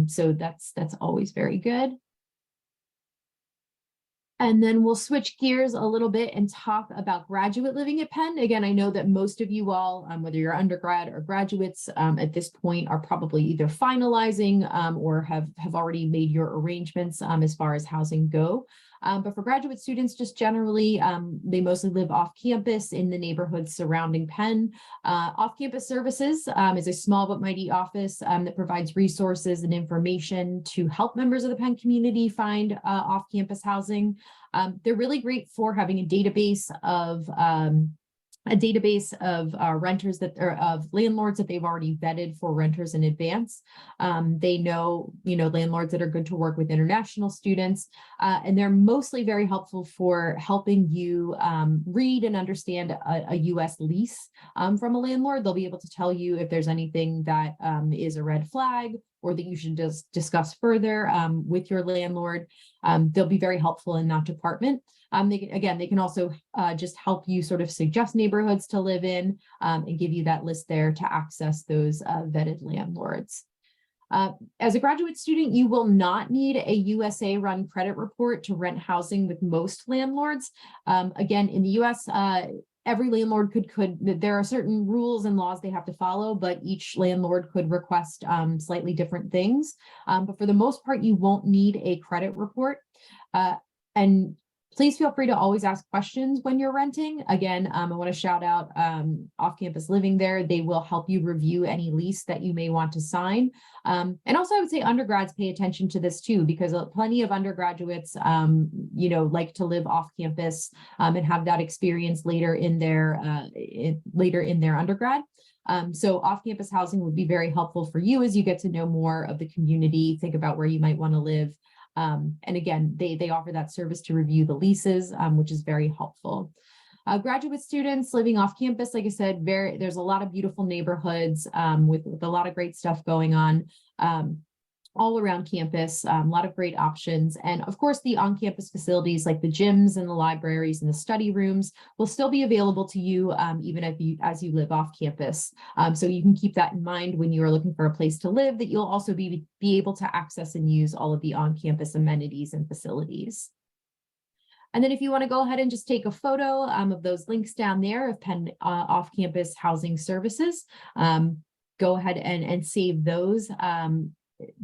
So that's always very good. And then we'll switch gears a little bit and talk about graduate living at Penn. Again, I know that most of you all, whether you're undergrad or graduates at this point, are probably either finalizing or have already made your arrangements as far as housing go. But for graduate students, just generally, they mostly live off campus in the neighborhoods surrounding Penn. Off-campus services is a small but mighty office that provides resources and information to help members of the Penn community find off-campus housing. They're really great for having a database of renters of landlords that they've already vetted for renters in advance. They know, landlords that are good to work with international students, and they're mostly very helpful for helping you read and understand a U.S. lease from a landlord. They'll be able to tell you if there's anything that is a red flag or that you should just discuss further with your landlord. They'll be very helpful in that department. They can also just help you sort of suggest neighborhoods to live in and give you that list there to access those vetted landlords. As a graduate student, you will not need a USA run credit report to rent housing with most landlords. Again, in the US, every landlord there are certain rules and laws they have to follow, but each landlord could request slightly different things. But for the most part, you won't need a credit report. And please feel free to always ask questions when you're renting. Again, I want to shout out off-campus living there. They will help you review any lease that you may want to sign. And also I would say undergrads pay attention to this too, because plenty of undergraduates, like to live off campus and have that experience later in their undergrad. So off-campus housing would be very helpful for you as you get to know more of the community, think about where you might want to live. And again, they offer that service to review the leases, which is very helpful. Graduate students living off campus, like I said, there's a lot of beautiful neighborhoods with a lot of great stuff going on. all around campus, a lot of great options. And of course, the on-campus facilities like the gyms and the libraries and the study rooms will still be available to you even as you live off campus. So you can keep that in mind when you are looking for a place to live, that you'll also be able to access and use all of the on-campus amenities and facilities. And then if you want to go ahead and just take a photo of those links down there of Penn off-campus housing services, go ahead and save those.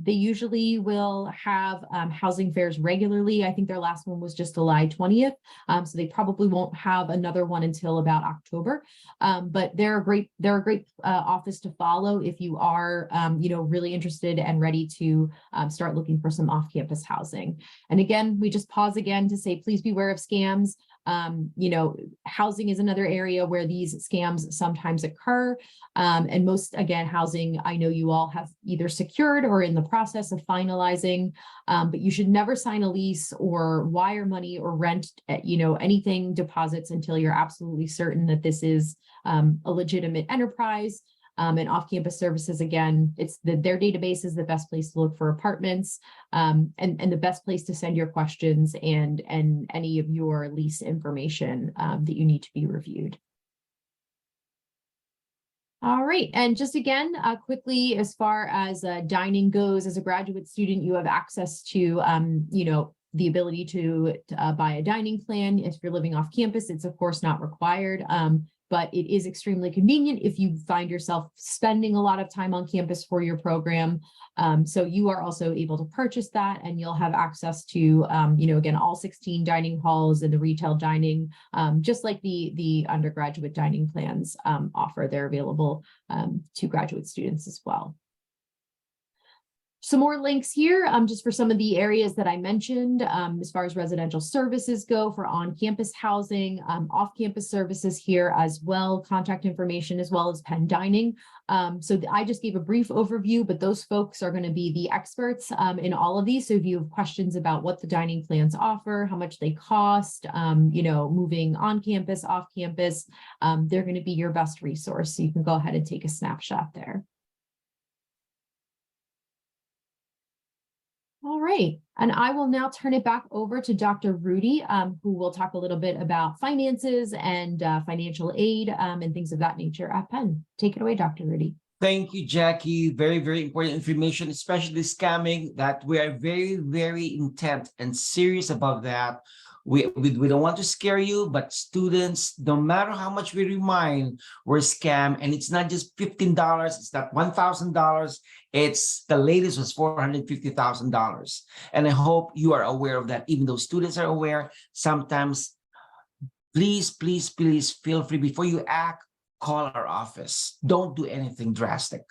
They usually will have housing fairs regularly. I think their last one was just July 20th. So they probably won't have another one until about October. But they're a great office to follow if you are really interested and ready to start looking for some off-campus housing. And again, we just pause again to say, please beware of scams. Housing is another area where these scams sometimes occur. And most, again, housing, I know you all have either secured or in the process of finalizing, but you should never sign a lease or wire money or rent, anything deposits until you're absolutely certain that this is a legitimate enterprise. And off-campus services, again, their database is the best place to look for apartments and the best place to send your questions and any of your lease information that you need to be reviewed. All right, and just again, quickly, as far as dining goes, as a graduate student, you have access to, the ability to buy a dining plan. If you're living off campus, it's of course not required. But it is extremely convenient if you find yourself spending a lot of time on campus for your program. So you are also able to purchase that, and you'll have access to, again, all 16 dining halls and the retail dining, just like the undergraduate dining plans offer. They're available to graduate students as well. Some more links here, just for some of the areas that I mentioned, as far as residential services go for on-campus housing, off-campus services here as well, contact information, as well as Penn Dining. So I just gave a brief overview, but those folks are going to be the experts in all of these. So if you have questions about what the dining plans offer, how much they cost, moving on campus, off campus, they're going to be your best resource. So you can go ahead and take a snapshot there. All right, and I will now turn it back over to Dr. Rudy, who will talk a little bit about finances and financial aid and things of that nature at Penn. Take it away, Dr. Rudy. Thank you, Jackie. Very, very important information, especially scamming, that we are very, very intent and serious about that. We don't want to scare you, but students, no matter how much we remind, we're scammed. And it's not just $15, it's not $1,000. It's the latest was $450,000. And I hope you are aware of that, even though students are aware. Sometimes, please feel free, before you act, call our office. Don't do anything drastic.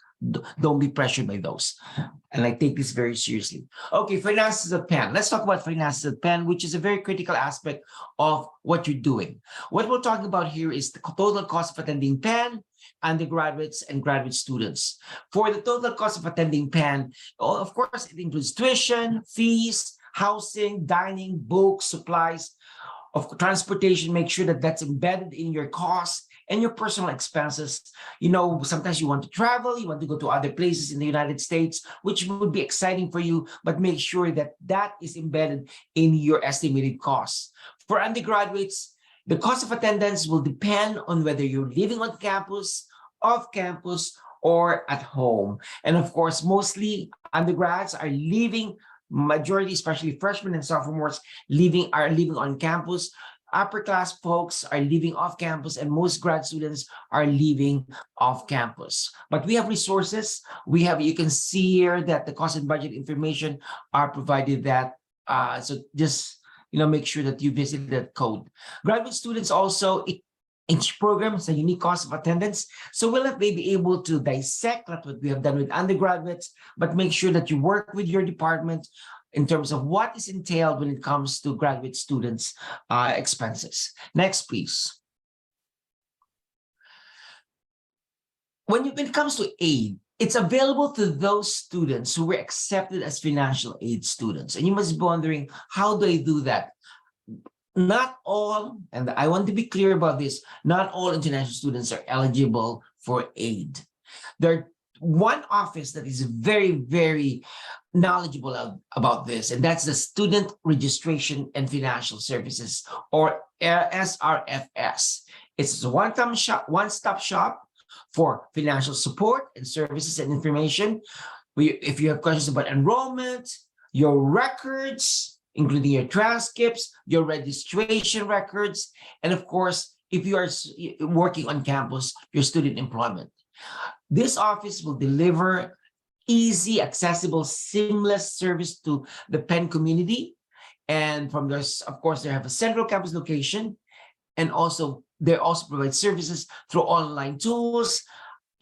Don't be pressured by those. And I take this very seriously. Okay, finances at Penn. Let's talk about finances at Penn, which is a very critical aspect of what you're doing. What we're talking about here is the total cost of attending Penn, undergraduates and graduate students. For the total cost of attending Penn, of course, it includes tuition, fees, housing, dining, books, supplies, of transportation. Make sure that that's embedded in your cost and your personal expenses. Sometimes you want to travel, you want to go to other places in the United States, which would be exciting for you, but make sure that that is embedded in your estimated costs. For undergraduates, the cost of attendance will depend on whether you're living on campus, off campus, or at home. And of course, mostly undergrads are leaving, majority, especially freshmen and sophomores, are living on campus. Upper class folks are living off campus, and most grad students are living off campus. But we have resources. You can see here that the cost and budget information are provided that. So just make sure that you visit that code. Graduate students also, each program has a unique cost of attendance. So we'll not be able to dissect what we have done with undergraduates, but make sure that you work with your department in terms of what is entailed when it comes to graduate students' expenses. Next, please. When it comes to aid, it's available to those students who were accepted as financial aid students. And you must be wondering, how do I do that? Not all, and I want to be clear about this, not all international students are eligible for aid. There are one office that is very, very knowledgeable about this, and that's the Student Registration and Financial Services, or SRFS. It's a one-stop shop for financial support and services and information. If you have questions about enrollment, your records, including your transcripts, your registration records, and of course, if you are working on campus, your student employment. This office will deliver easy, accessible, seamless service to the Penn community. And from this, of course, they have a central campus location, and also they also provide services through online tools,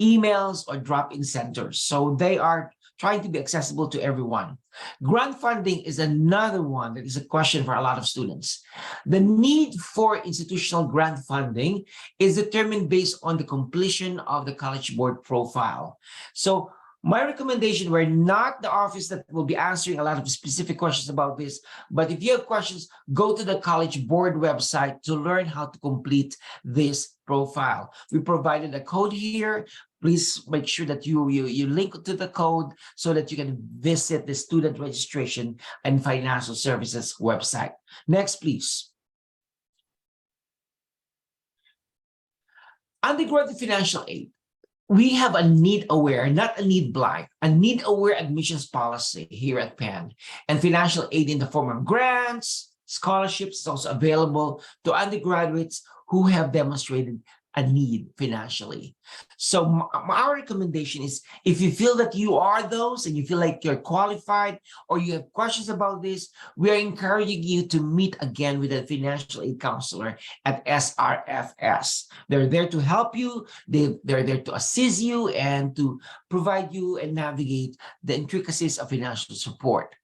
emails, or drop-in centers. So they are trying to be accessible to everyone. Grant funding is another one that is a question for a lot of students. The need for institutional grant funding is determined based on the completion of the College Board profile. So my recommendation, we're not the office that will be answering a lot of specific questions about this, but if you have questions, go to the College Board website to learn how to complete this profile. We provided a code here. Please make sure that you link to the code so that you can visit the Student Registration and Financial Services website. Next, please. Undergraduate financial aid. We have a need-aware, not a need-blind, a need-aware admissions policy here at Penn. And financial aid in the form of grants, scholarships is also available to undergraduates who have demonstrated a need financially. So our recommendation is, if you feel that you are those and you feel like you're qualified or you have questions about this, we are encouraging you to meet again with a financial aid counselor at SRFS. They're there to help you. They're there to assist you and to provide you and navigate the intricacies of financial support.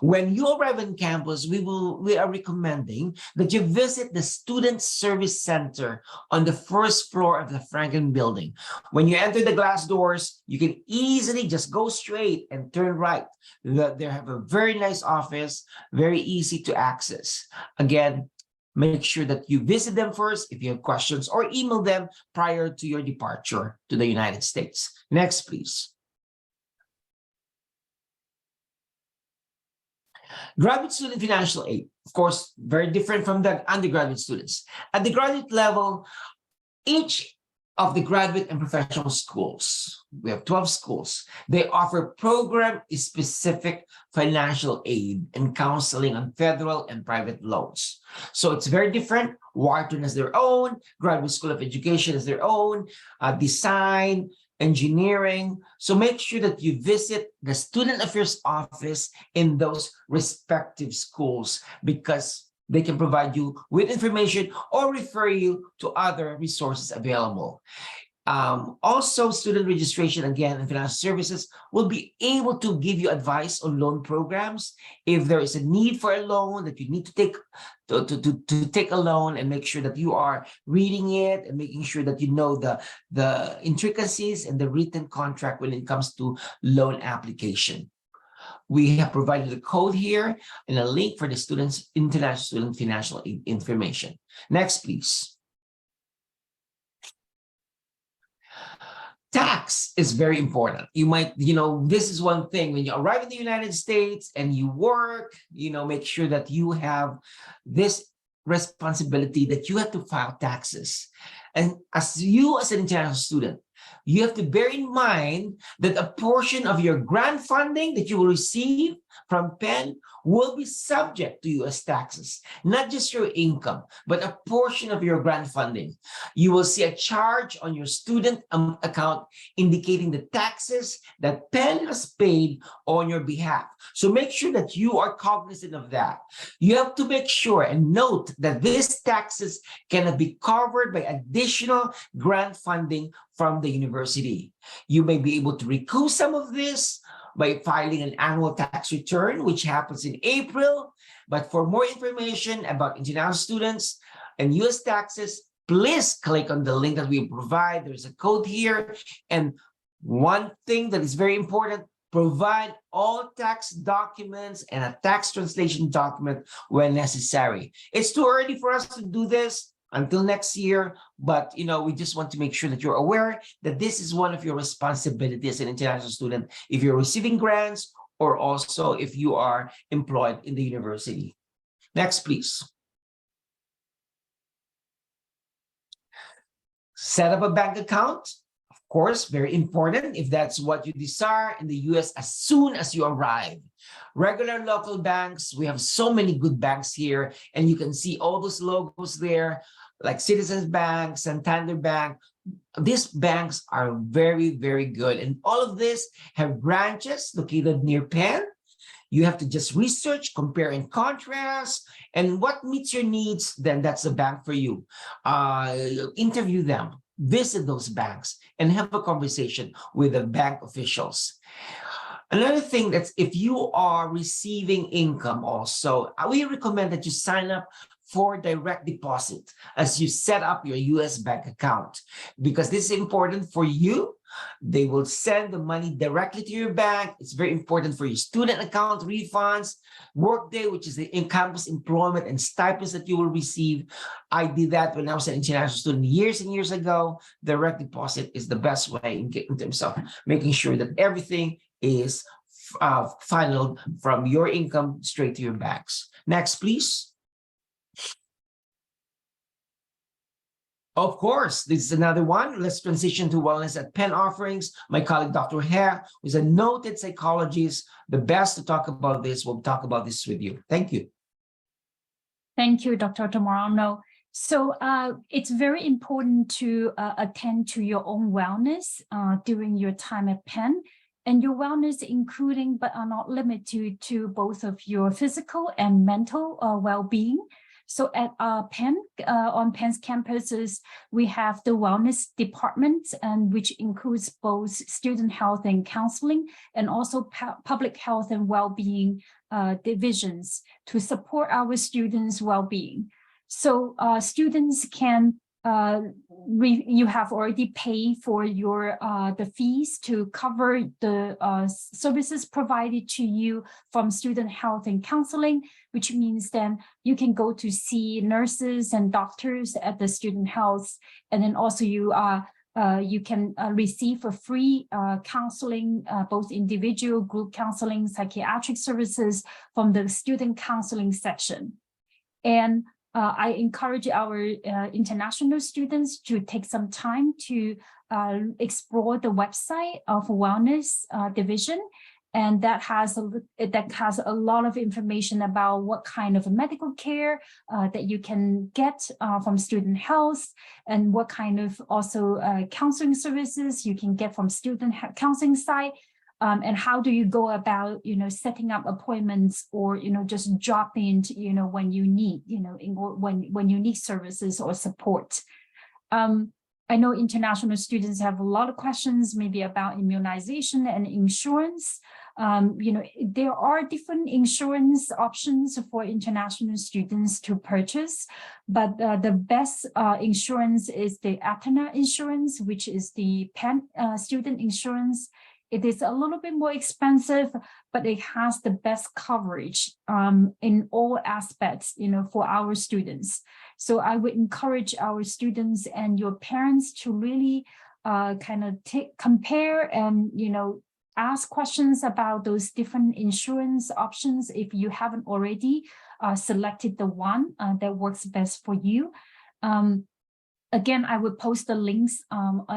When you arrive on campus, we are recommending that you visit the Student Service Center on the first floor of the Franklin building. When you enter the glass doors, you can easily just go straight and turn right. They have a very nice office, very easy to access. Again, make sure that you visit them first if you have questions, or email them prior to your departure to the United States. Next, please. Graduate student financial aid, of course, very different from the undergraduate students. At the graduate level, each of the graduate and professional schools, we have 12 schools, they offer program-specific financial aid and counseling on federal and private loans. So it's very different. Wharton has their own, Graduate School of Education has their own, design, engineering. So make sure that you visit the Student Affairs office in those respective schools, because they can provide you with information or refer you to other resources available. Also, student registration, again, and financial services will be able to give you advice on loan programs. If there is a need for a loan that you need to take to take a loan, and make sure that you are reading it and making sure that you know the intricacies and the written contract when it comes to loan application. We have provided a code here and a link for the students' international student financial aid information. Next, please. Tax is very important. You might, this is one thing when you arrive in the United States and you work, make sure that you have this responsibility that you have to file taxes. And as an international student, you have to bear in mind that a portion of your grant funding that you will receive from Penn will be subject to U.S. taxes, not just your income, but a portion of your grant funding. You will see a charge on your student account indicating the taxes that Penn has paid on your behalf. So make sure that you are cognizant of that. You have to make sure and note that these taxes cannot be covered by additional grant funding from the university. You may be able to recoup some of this by filing an annual tax return, which happens in April. But for more information about international students and U.S. taxes, please click on the link that we provide. There's a code here. And one thing that is very important, provide all tax documents and a tax translation document when necessary. It's too early for us to do this. until next year. But, we just want to make sure that you're aware that this is one of your responsibilities as an international student, if you're receiving grants or also if you are employed in the university. Next, please. Set up a bank account. Of course, very important if that's what you desire in the US as soon as you arrive. Regular local banks, we have so many good banks here, and you can see all those logos there, like Citizens Bank, Santander Bank. These banks are very, very good. And all of this have branches located near Penn. You have to just research, compare and contrast, and what meets your needs, then that's the bank for you. Interview them, visit those banks, and have a conversation with the bank officials. Another thing that's if you are receiving income also, we recommend that you sign up for direct deposit as you set up your US bank account, because this is important for you. They will send the money directly to your bank. It's very important for your student account refunds, Workday, which is the in-campus employment and stipends that you will receive. I did that when I was an international student years and years ago. Direct deposit is the best way in terms of making sure that everything is funneled from your income straight to your banks. Next, please. Of course, this is another one. Let's transition to wellness at Penn offerings. My colleague, Dr. Hare, who is a noted psychologist, the best to talk about this, will talk about this with you. Thank you. Thank you, Dr. Tamorano. So it's very important to attend to your own wellness during your time at Penn. And your wellness, including but are not limited to both of your physical and mental well-being. So at Penn, on Penn's campuses, we have the wellness department, and which includes both student health and counseling, and also public health and well-being divisions to support our students' well-being. So students can you have already paid for your the fees to cover the services provided to you from student health and counseling, which means then you can go to see nurses and doctors at the student health, and then also you can receive a free counseling, both individual, group counseling, psychiatric services from the student counseling section. And I encourage our international students to take some time to explore the website of Wellness Division, and that has a lot of information about what kind of medical care that you can get from student health, and what kind of also counseling services you can get from student counseling side. And how do you go about, setting up appointments, or, just drop in, when you need, when you need services or support. I know international students have a lot of questions, maybe about immunization and insurance. There are different insurance options for international students to purchase, but the best insurance is the Aetna insurance, which is the Penn student insurance. It is a little bit more expensive, but it has the best coverage in all aspects, for our students. So I would encourage our students and your parents to really compare and, ask questions about those different insurance options if you haven't already selected the one that works best for you. Again, I will post the links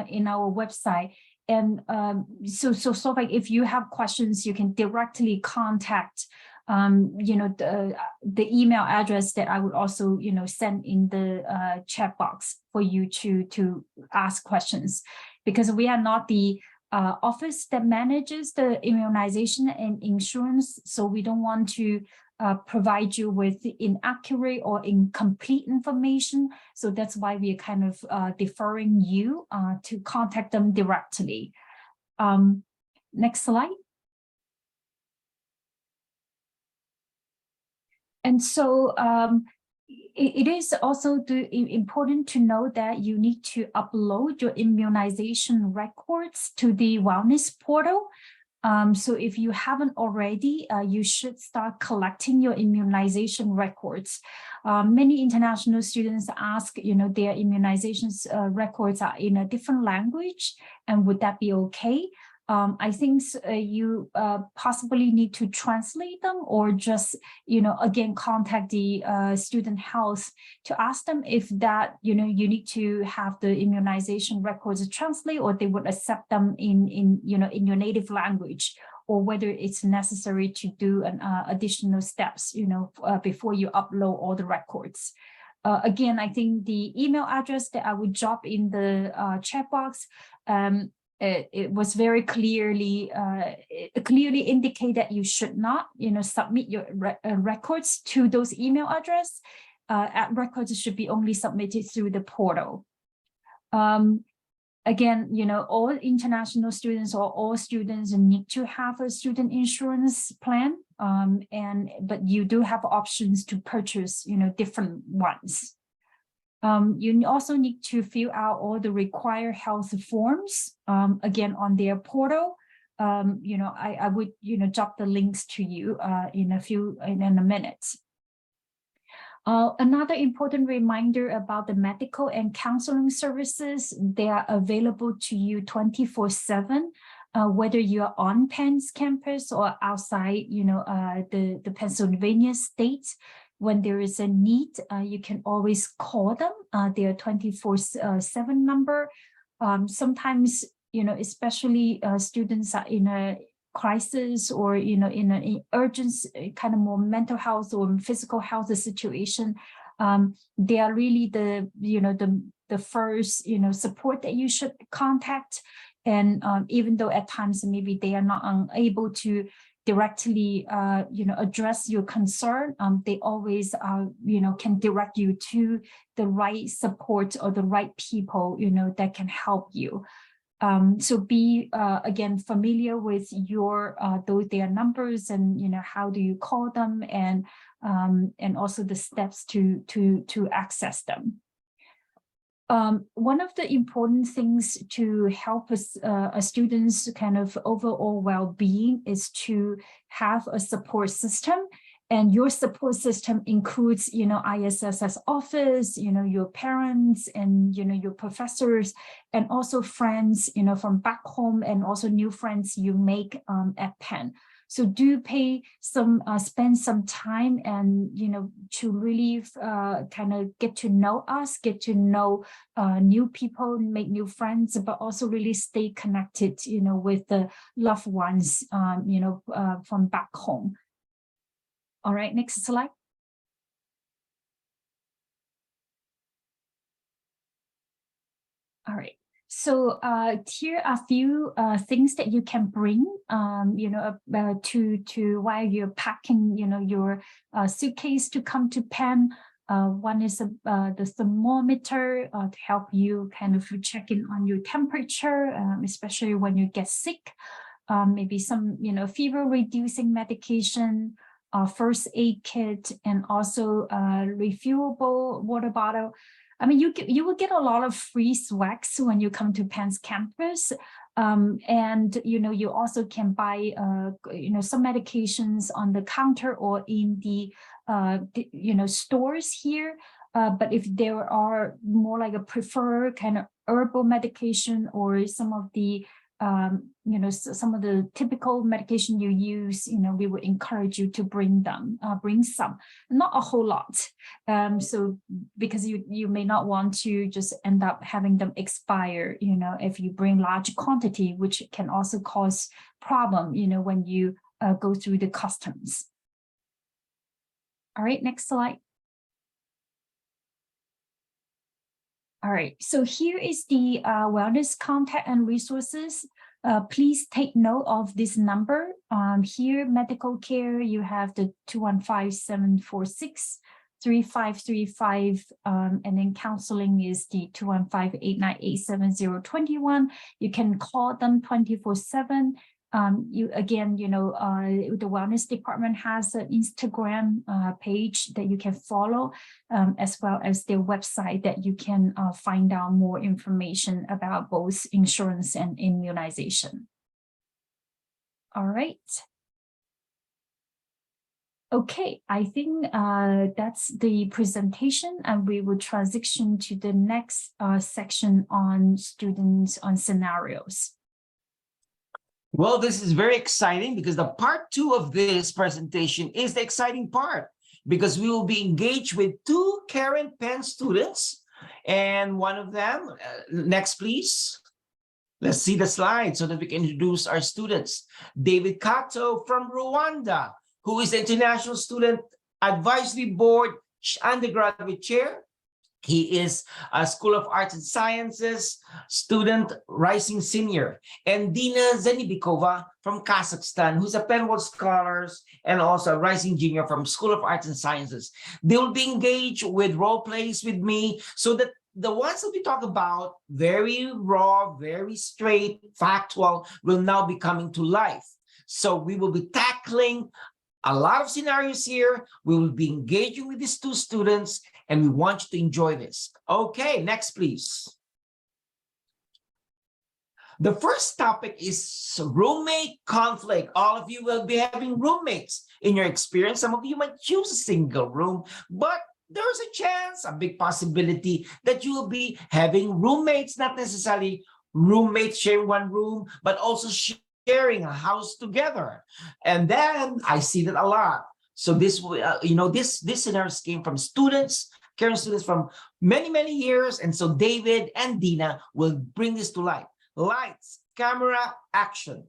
in our website. And so like if you have questions, you can directly contact, the email address that I would also, send in the chat box for you to ask questions, because we are not the office that manages the immunization and insurance. So we don't want to provide you with inaccurate or incomplete information. So that's why we are kind of deferring you to contact them directly. Next slide. And so it is also important to know that you need to upload your immunization records to the wellness portal. So if you haven't already, you should start collecting your immunization records. Many international students ask, their immunizations records are in a different language, and would that be okay? I think you possibly need to translate them, or just, again, contact the student health to ask them if that, you need to have the immunization records translate, or they would accept them in your native language, or whether it's necessary to do an additional steps, before you upload all the records. Again, I think the email address that I would drop in the chat box, it was very clearly indicate that you should not, submit your records to those email address. Records should be only submitted through the portal. Again, all international students or all students need to have a student insurance plan, but you do have options to purchase, different ones. You also need to fill out all the required health forms, again, on their portal. I would, drop the links to you in a minute. Another important reminder about the medical and counseling services, they are available to you 24/7, whether you're on Penn's campus or outside, the Pennsylvania state. When there is a need, you can always call them. Their 24/7 number. Sometimes, especially students are in a crisis, or in an urgent kind of more mental health or physical health situation, they are really the first support that you should contact. And even though at times maybe they are not unable to directly address your concern, they always can direct you to the right support or the right people that can help you. So be again familiar with their numbers, and how do you call them, and also the steps to access them. One of the important things to help us, a student's kind of overall well-being, is to have a support system. And your support system includes, ISSS office, your parents, and, your professors, and also friends, from back home, and also new friends you make at Penn. So do spend some time, and, to really kind of get to know us, get to know new people, make new friends, but also really stay connected, with the loved ones, from back home. All right, next slide. All right. So here are a few things that you can bring, to while you're packing, your suitcase to come to Penn. One is the thermometer to help you kind of check in on your temperature, especially when you get sick. Maybe some, fever reducing medication, first aid kit, and also refillable water bottle. I mean, you will get a lot of free swag when you come to Penn's campus. And, you also can buy, some medications on the counter or in the stores here. But if there are more like a preferred kind of herbal medication, or some of the some of the typical medication you use, we would encourage you to bring some, not a whole lot. So because you may not want to just end up having them expire, if you bring large quantity, which can also cause problem, when you go through the customs. All right, next slide. All right, so here is the wellness contact and resources. Please take note of this number. Here, medical care, you have the 215-746-3535, and then counseling is the 215-898-7021. You can call them 24/7. The wellness department has an Instagram page that you can follow, as well as their website that you can find out more information about both insurance and immunization. All right. Okay, I think that's the presentation, and we will transition to the next section on students on scenarios. Well, this is very exciting because the part 2 of this presentation is the exciting part, because we will be engaged with 2 Karen Penn students, and one of them, next please. Let's see the slide so that we can introduce our students. David Kato from Rwanda, who is the International Student Advisory Board undergraduate chair. He is a School of Arts and Sciences student, rising senior. And Dina Zenibikova from Kazakhstan, who's a Penn Scholar and also a rising junior from School of Arts and Sciences. They will be engaged with role plays with me, so that the ones that we talk about, very raw, very straight, factual, will now be coming to life. So we will be tackling a lot of scenarios here. We will be engaging with these 2 students, and we want you to enjoy this. Okay, next, please. The first topic is roommate conflict. All of you will be having roommates in your experience. Some of you might choose a single room, but there's a chance, a big possibility, that you will be having roommates, not necessarily roommates sharing one room, but also sharing a house together. And then I see that a lot. So this, this scenarios came from students, Karen students from many, many years. And so David and Dina will bring this to life. Lights, camera, action.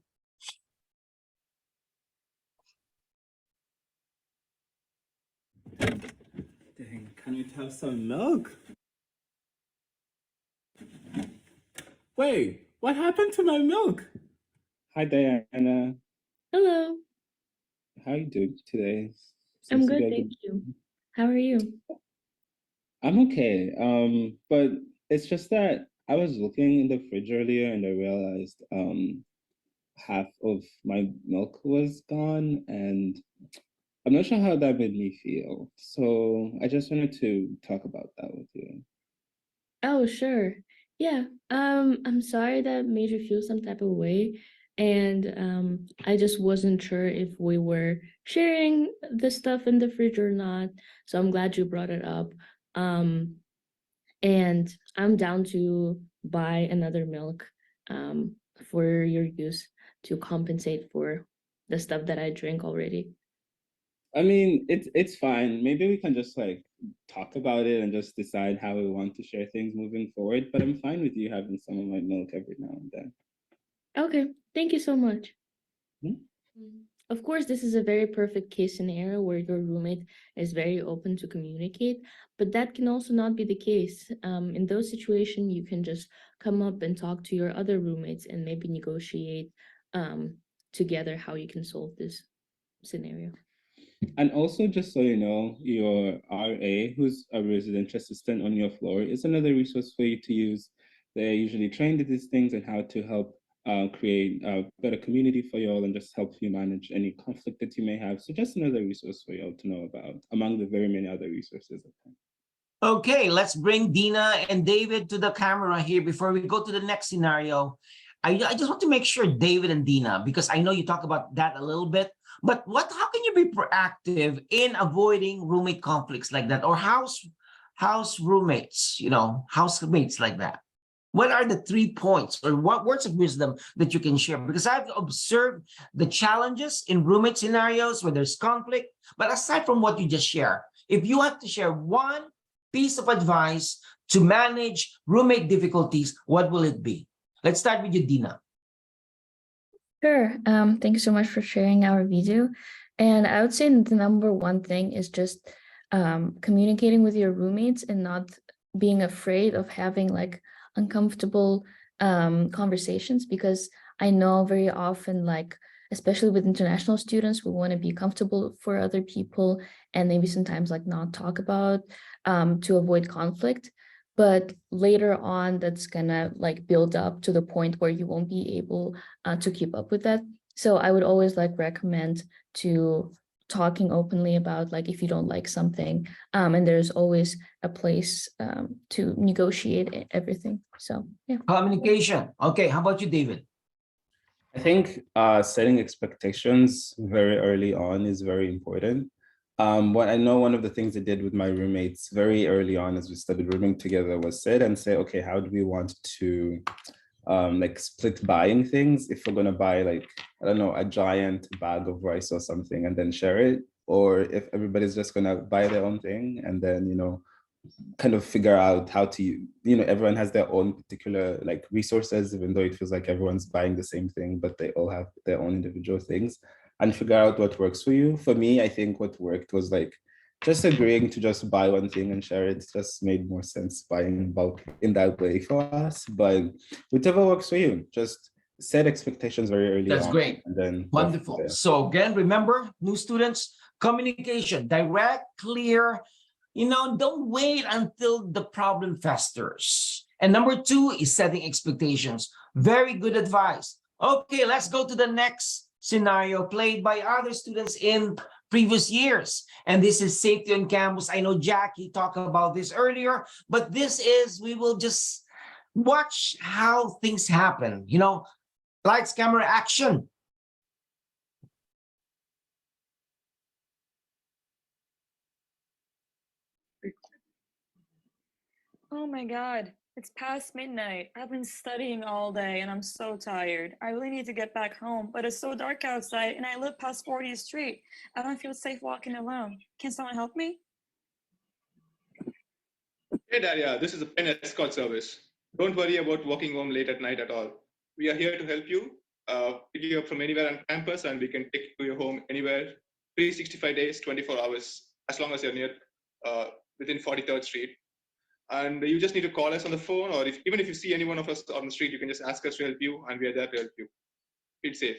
Dang, can you have some milk? Wait, what happened to my milk? Hi, Diana. Hello. How are you doing today? I'm good, thank you. How are you? I'm okay. But it's just that I was looking in the fridge earlier and I realized half of my milk was gone, and I'm not sure how that made me feel. So I just wanted to talk about that with you. Oh, sure. Yeah. I'm sorry that made you feel some type of way. And I just wasn't sure if we were sharing the stuff in the fridge or not. So I'm glad you brought it up. And I'm down to buy another milk for your use to compensate for the stuff that I drink already. I mean, it's fine. Maybe we can just like talk about it and just decide how we want to share things moving forward. But I'm fine with you having some of my milk every now and then. Okay, thank you so much. Hmm? Of course, this is a very perfect case scenario where your roommate is very open to communicate, but that can also not be the case. In those situations, you can just come up and talk to your other roommates and maybe negotiate together how you can solve this scenario. And also, just so you know, your RA, who's a residential assistant on your floor, is another resource for you to use. They're usually trained in these things and how to help create a better community for you all and just help you manage any conflict that you may have. So just another resource for you all to know about among the very many other resources. Okay, let's bring Dina and David to the camera here before we go to the next scenario. I just want to make sure, David and Dina, because I know you talk about that a little bit, but how can you be proactive in avoiding roommate conflicts like that, or house roommates, housemates like that? What are the 3 points or what words of wisdom that you can share? Because I've observed the challenges in roommate scenarios where there's conflict, but aside from what you just shared, if you have to share one piece of advice to manage roommate difficulties, what will it be? Let's start with you, Dina. Sure. Thank you so much for sharing our video. And I would say the number one thing is just communicating with your roommates and not being afraid of having like uncomfortable conversations, because I know very often, like especially with international students, we want to be comfortable for other people and maybe sometimes like not talk about to avoid conflict. But later on, that's gonna like build up to the point where you won't be able to keep up with that. So I would always like recommend to talking openly about like if you don't like something, and there's always a place to negotiate everything. So yeah. Communication. Okay, how about you, David? I think setting expectations very early on is very important. What I know, one of the things I did with my roommates very early on as we started rooming together was sit and say, okay, how do we want to like split buying things? If we're gonna buy like, I don't know, a giant bag of rice or something and then share it, or if everybody's just gonna buy their own thing and then, you know, kind of figure out how to, you know, everyone has their own particular like resources, even though it feels like everyone's buying the same thing, but they all have their own individual things, and figure out what works for you. For me, I think what worked was like just agreeing to just buy one thing and share it. Just made more sense buying bulk in that way for us, but whatever works for you, just set expectations very early That's on. great. And then Wonderful. So again, remember, new students, communication, direct, clear, you know, don't wait until the problem festers. And number two is setting expectations. Very good advice. Okay, let's go to the next scenario played by other students in previous years. And this is safety on campus. I know Jackie talked about this earlier, but this is, we will just watch how things happen. You know, lights, camera, action. Oh my God, it's past midnight. I've been studying all day and I'm so tired. I really need to get back home, but it's so dark outside and I live past 40th Street. I don't feel safe walking alone. Can someone help me? Hey Daria, this is a pen escort service. Don't worry about walking home late at night at all. We are here to help you, pick you up from anywhere on campus, and we can take you to your home anywhere, 365 days, 24 hours, as long as you're near, within 43rd Street. And you just need to call us on the phone, or even if you see any one of us on the street, you can just ask us to help you, and we are there to help you. Feel safe.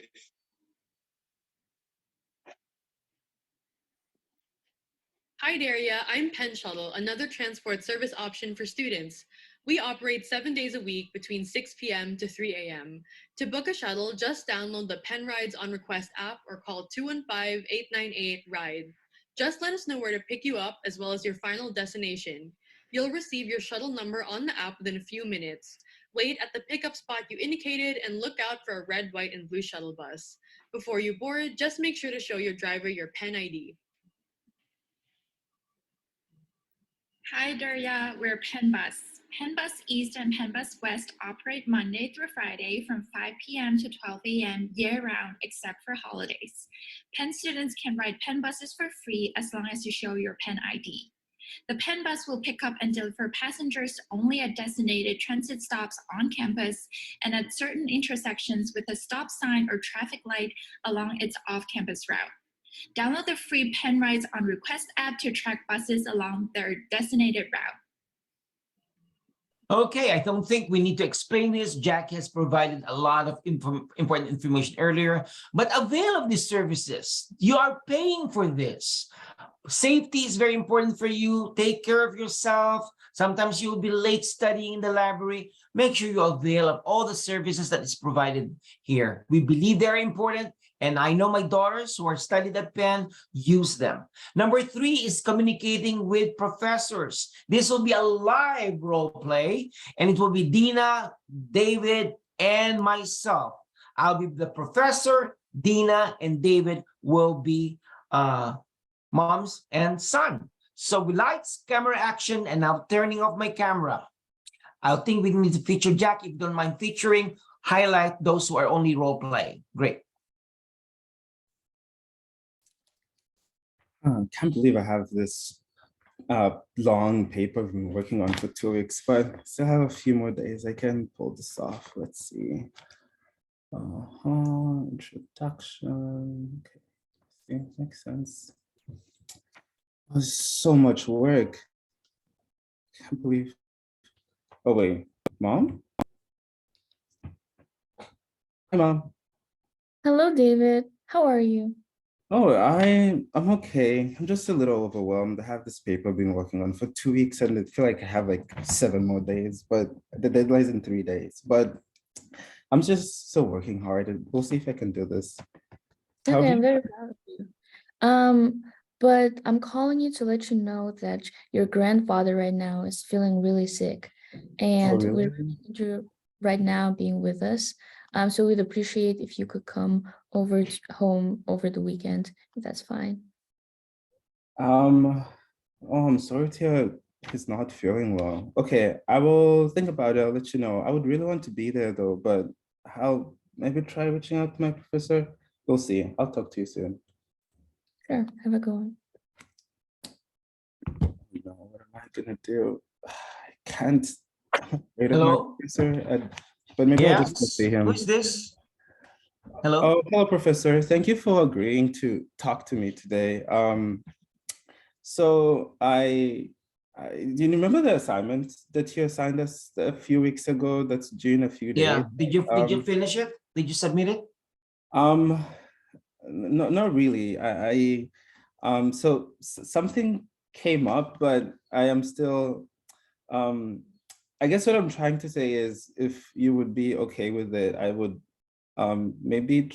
Hi Daria, I'm Penn Shuttle, another transport service option for students. We operate 7 days a week between 6 p.m. to 3 a.m. To book a shuttle, just download the Penn Rides on Request app or call 215-898-RIDE. Just let us know where to pick you up as well as your final destination. You'll receive your shuttle number on the app within a few minutes. Wait at the pickup spot you indicated and look out for a red, white, and blue shuttle bus. Before you board, just make sure to show your driver your Penn ID. Hi Daria, we're Penn Bus. Penn Bus East and Penn Bus West operate Monday through Friday from 5 p.m. to 12 a.m. year-round except for holidays. Penn students can ride Penn buses for free as long as you show your Penn ID. The Penn Bus will pick up and deliver passengers only at designated transit stops on campus and at certain intersections with a stop sign or traffic light along its off-campus route. Download the free Penn Rides on Request app to track buses along their designated route. Okay, I don't think we need to explain this. Jack has provided a lot of important information earlier, but avail of these services. You are paying for this. Safety is very important for you. Take care of yourself. Sometimes you'll be late studying in the library. Make sure you avail of all the services that is provided here. We believe they're important, and I know my daughters who are studied at Penn use them. Number three is communicating with professors. This will be a live role play, and it will be Dina, David, and myself. I'll be the professor. Dina and David will be moms and son. So with lights, camera, action, and now turning off my camera. I think we need to feature Jack. If you don't mind featuring, highlight those who are only role playing. Great. I can't believe I have this long paper I've been working on for 2 weeks, but still have a few more days. I can pull this off. Let's see. Introduction. Okay. See, makes sense. Oh, there's so much work. Can't believe. Oh wait, Mom? Hi, Mom. Hello, David. How are you? Oh, I'm okay. I'm just a little overwhelmed. I have this paper I've been working on for 2 weeks, and I feel like I have like 7 more days, but the deadline's in 3 days. But I'm just still working hard, and we'll see if I can do this. Okay, I'm very proud of you. But I'm calling you to let you know that your grandfather right now is feeling really sick, and really? we're right now being with us. So we'd appreciate if you could come over home over the weekend, if that's fine. Oh, I'm sorry to hear he's not feeling well. Okay, I will think about it. I'll let you know. I would really want to be there though, but I'll maybe try reaching out to my professor. We'll see. I'll talk to you soon. Sure, have a good one. No, what am I gonna do? I can't wait of my Hello? professor, but maybe I'll just go Yes. see him. Who is this? Hello? Oh, hello, Professor. Thank you for agreeing to talk to me today. So do you remember the assignment that you assigned us a few weeks ago that's due in a few days? Yeah. Did you finish it? Did you submit it? No, not really. So something came up, but I am still, I guess what I'm trying to say is if you would be okay with it, I would maybe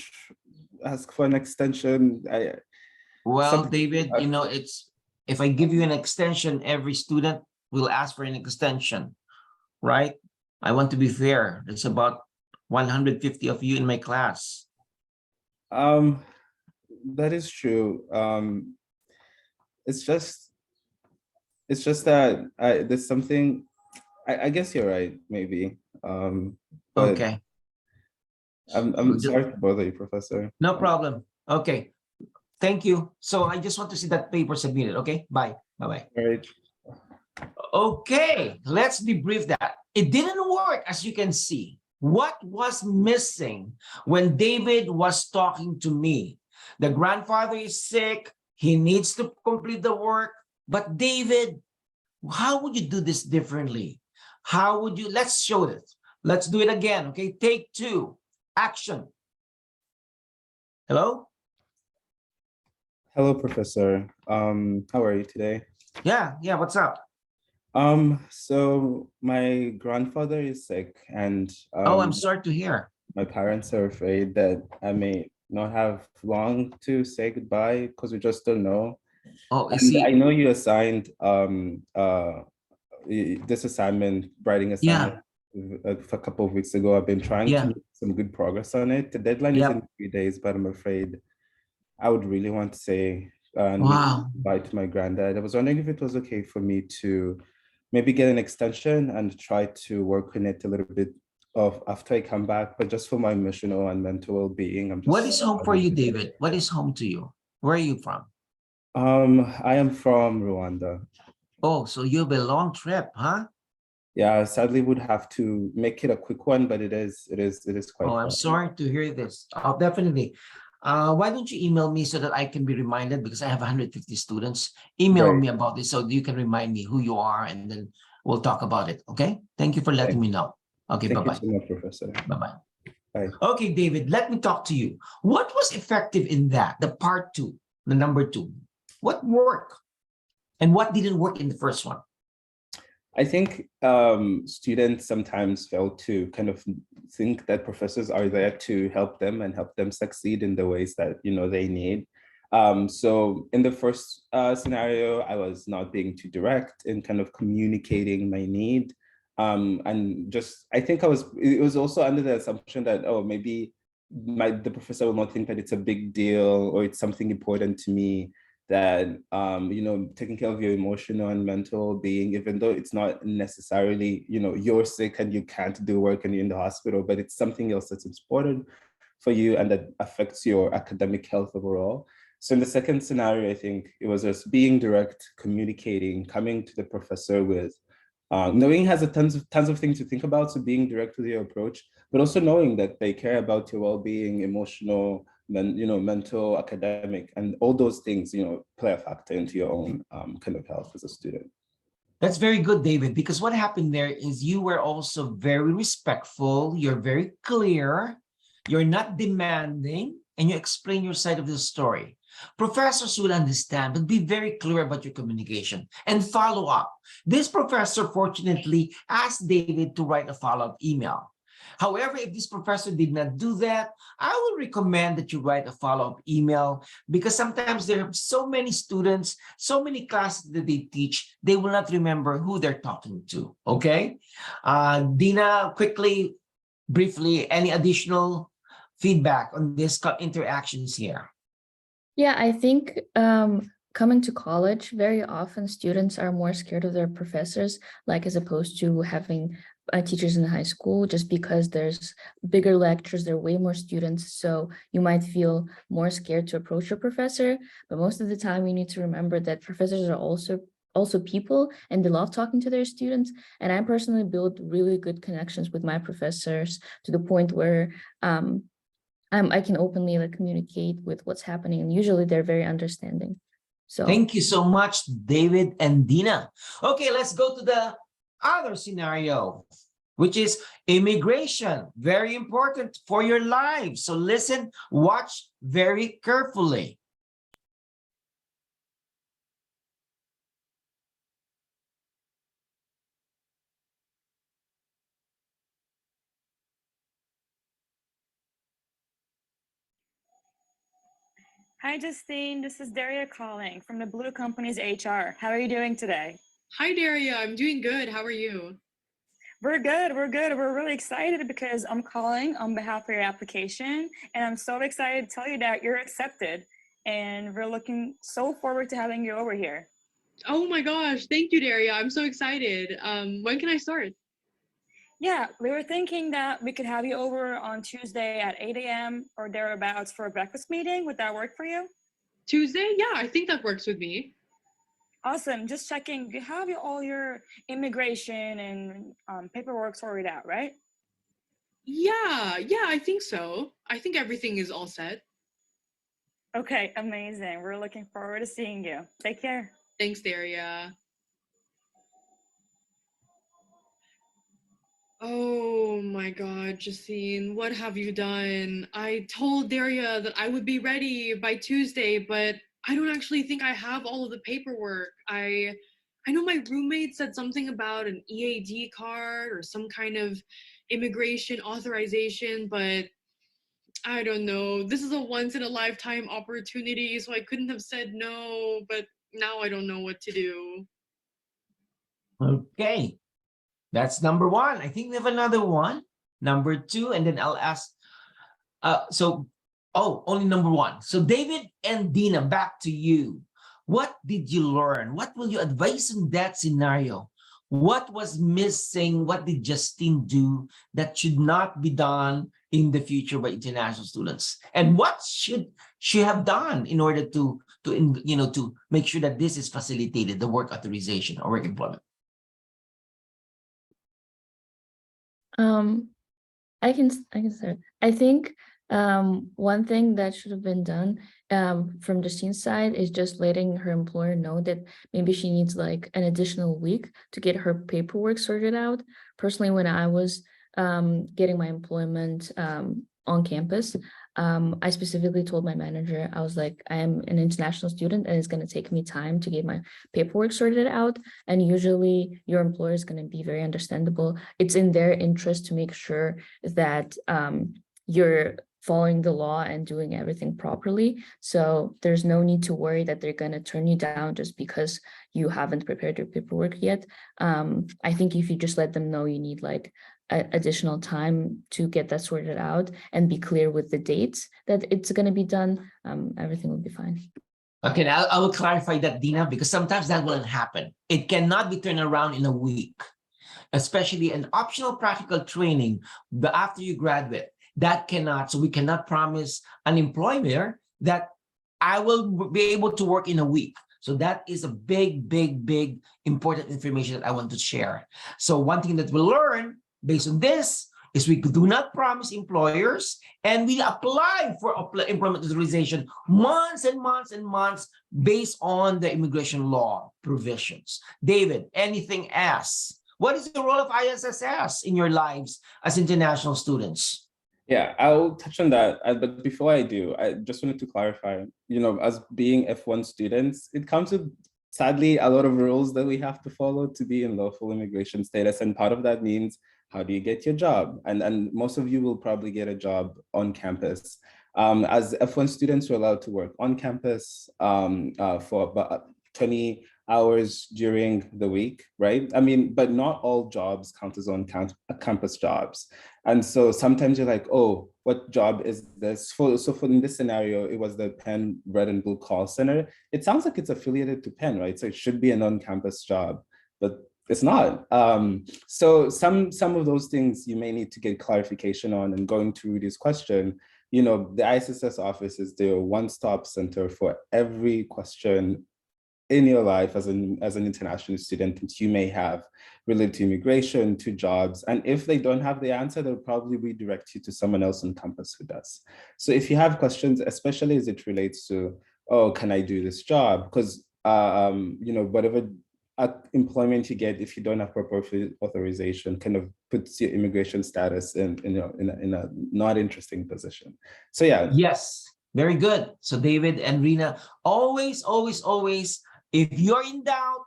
ask for an extension. Well, Something, David, you know, it's if I give you an extension, every student will ask for an extension, right? I want to be fair. There's about 150 of you in my class. that is true. It's just that there's something, I guess you're right, maybe. But Okay. I'm sorry to bother you, Professor. No problem. Okay. Thank you. So I just want to see that paper submitted. Okay. Bye. Bye-bye. All right. Okay. Let's debrief that. It didn't work, as you can see. What was missing when David was talking to me? The grandfather is sick. He needs to complete the work. But David, how would you do this differently? How would you? Let's show this. Let's do it again. Okay. Take two. Action. Hello? Hello, Professor. How are you today? Yeah. What's up? So my grandfather is sick and Oh, I'm sorry to hear. my parents are afraid that I may not have long to say goodbye because we just don't know. Oh, And see. I know you assigned this assignment, writing assignment, a couple of weeks ago. I've been trying to make some good progress on it. The deadline is in 3 days, but I'm afraid I would really want to say goodbye to my granddad. I was wondering if it was okay for me to maybe get an extension and try to work on it a little bit of after I come back, but just for my emotional and mental well-being. What is home for you, David? What is home to you? Where are you from? I am from Rwanda. Oh, so you have a long trip, huh? Yeah, sadly would have to make it a quick one, but it is quite Oh, I'm fun. sorry to hear this. Oh, definitely. Why don't you email me so that I can be reminded, because I have 150 students. Email me about this so you can remind me who you are, and then we'll talk about it. Okay. Thank you for letting me know. Okay. Thank Bye-bye. you so much, Professor. Bye-bye. Bye. Okay, David, let me talk to you. What was effective in that? The part two, the number two. What worked and what didn't work in the first one? I think students sometimes fail to kind of think that professors are there to help them and help them succeed in the ways that they need. So in the first scenario, I was not being too direct in kind of communicating my need. And just, I think it was also under the assumption that, oh, maybe the professor will not think that it's a big deal or it's something important to me, that taking care of your emotional and mental being, even though it's not necessarily you're sick and you can't do work and you're in the hospital, but it's something else that's important for you and that affects your academic health overall. So in the second scenario, I think it was just being direct, communicating, coming to the professor with knowing he has tons of things to think about, so being direct with your approach, but also knowing that they care about your well-being, emotional, mental, academic, and all those things, play a factor into your own kind of health as a student. That's very good, David, because what happened there is you were also very respectful. You're very clear. You're not demanding, and you explain your side of the story. Professors will understand, but be very clear about your communication and follow up. This professor, fortunately, asked David to write a follow-up email. However, if this professor did not do that, I would recommend that you write a follow-up email, because sometimes there are so many students, so many classes that they teach, they will not remember who they're talking to, okay? Dina, quickly, briefly, any additional feedback on this interactions here? Yeah, I think coming to college, very often students are more scared of their professors, like as opposed to having teachers in high school, just because there's bigger lectures, there are way more students. So you might feel more scared to approach your professor. But most of the time, you need to remember that professors are also people, and they love talking to their students. And I personally build really good connections with my professors to the point where I can openly like communicate with what's happening, and usually they're very understanding. So thank you so much, David and Dina. Okay, let's go to the other scenario, which is immigration. Very important for your lives. So listen, watch very carefully. Hi, Justine. This is Daria calling from the Blue Company's HR. How are you doing today? Hi, Daria. I'm doing good. How are you? We're good. We're good. We're really excited because I'm calling on behalf of your application, and I'm so excited to tell you that you're accepted. And we're looking so forward to having you over here. Oh my gosh. Thank you, Daria. I'm so excited. When can I start? Yeah, we were thinking that we could have you over on Tuesday at 8 a.m. or thereabouts for a breakfast meeting. Would that work for you? Tuesday? Yeah, I think that works with me. Awesome. Just checking. You have all your immigration and paperwork sorted out, right? Yeah, I think so. I think everything is all set. Okay, amazing. We're looking forward to seeing you. Take care. Thanks, Daria. Oh my God, Justine, what have you done? I told Daria that I would be ready by Tuesday, but I don't actually think I have all of the paperwork. I know my roommate said something about an EAD card or some kind of immigration authorization, but I don't know. This is a once in a lifetime opportunity, so I couldn't have said no, but now I don't know what to do. Okay, that's number one. I think we have another one, number two, and then I'll ask. Only number one. So David and Dina, back to you. What did you learn? What will you advise in that scenario? What was missing? What did Justine do that should not be done in the future by international students? And what should she have done in order to make sure that this is facilitated, the work authorization or work employment? I can start. I think one thing that should have been done from Justine's side is just letting her employer know that maybe she needs like an additional week to get her paperwork sorted out. Personally, when I was getting my employment on campus, I specifically told my manager, I was like, I am an international student and it's going to take me time to get my paperwork sorted out. And usually your employer is going to be very understandable. It's in their interest to make sure that you're following the law and doing everything properly. So there's no need to worry that they're going to turn you down just because you haven't prepared your paperwork yet. I think if you just let them know you need like additional time to get that sorted out and be clear with the dates that it's going to be done, everything will be fine. Okay, I will clarify that, Dina, because sometimes that won't happen. It cannot be turned around in a week, especially an optional practical training after you graduate. That cannot, so we cannot promise an employer that I will be able to work in a week. So that is a big, big, big important information that I want to share. So one thing that we'll learn based on this is we do not promise employers, and we apply for employment authorization months and months and months based on the immigration law provisions. David, anything else? What is the role of ISSS in your lives as international students? Yeah, I'll touch on that. But before I do, I just wanted to clarify, as being F1 students, it comes with, sadly, a lot of rules that we have to follow to be in lawful immigration status. And part of that means, how do you get your job? And most of you will probably get a job on campus. As F1 students, we're allowed to work on campus for about 20 hours during the week, right? I mean, but not all jobs count as on campus jobs. And so sometimes you're like, oh, what job is this? So for in this scenario, it was the Penn Red and Blue Call Center. It sounds like it's affiliated to Penn, right? So it should be a non-campus job, but it's not. So some of those things you may need to get clarification on. And going to Rudy's question, you know, the ISSS office is the one-stop center for every question in your life as an international student that you may have related to immigration, to jobs. And if they don't have the answer, they'll probably redirect you to someone else on campus who does. So if you have questions, especially as it relates to, oh, can I do this job? Because you know, whatever employment you get, if you don't have proper authorization, kind of puts your immigration status in a not interesting position. So yeah. Yes, very good. So David and Rina, always, if you're in doubt,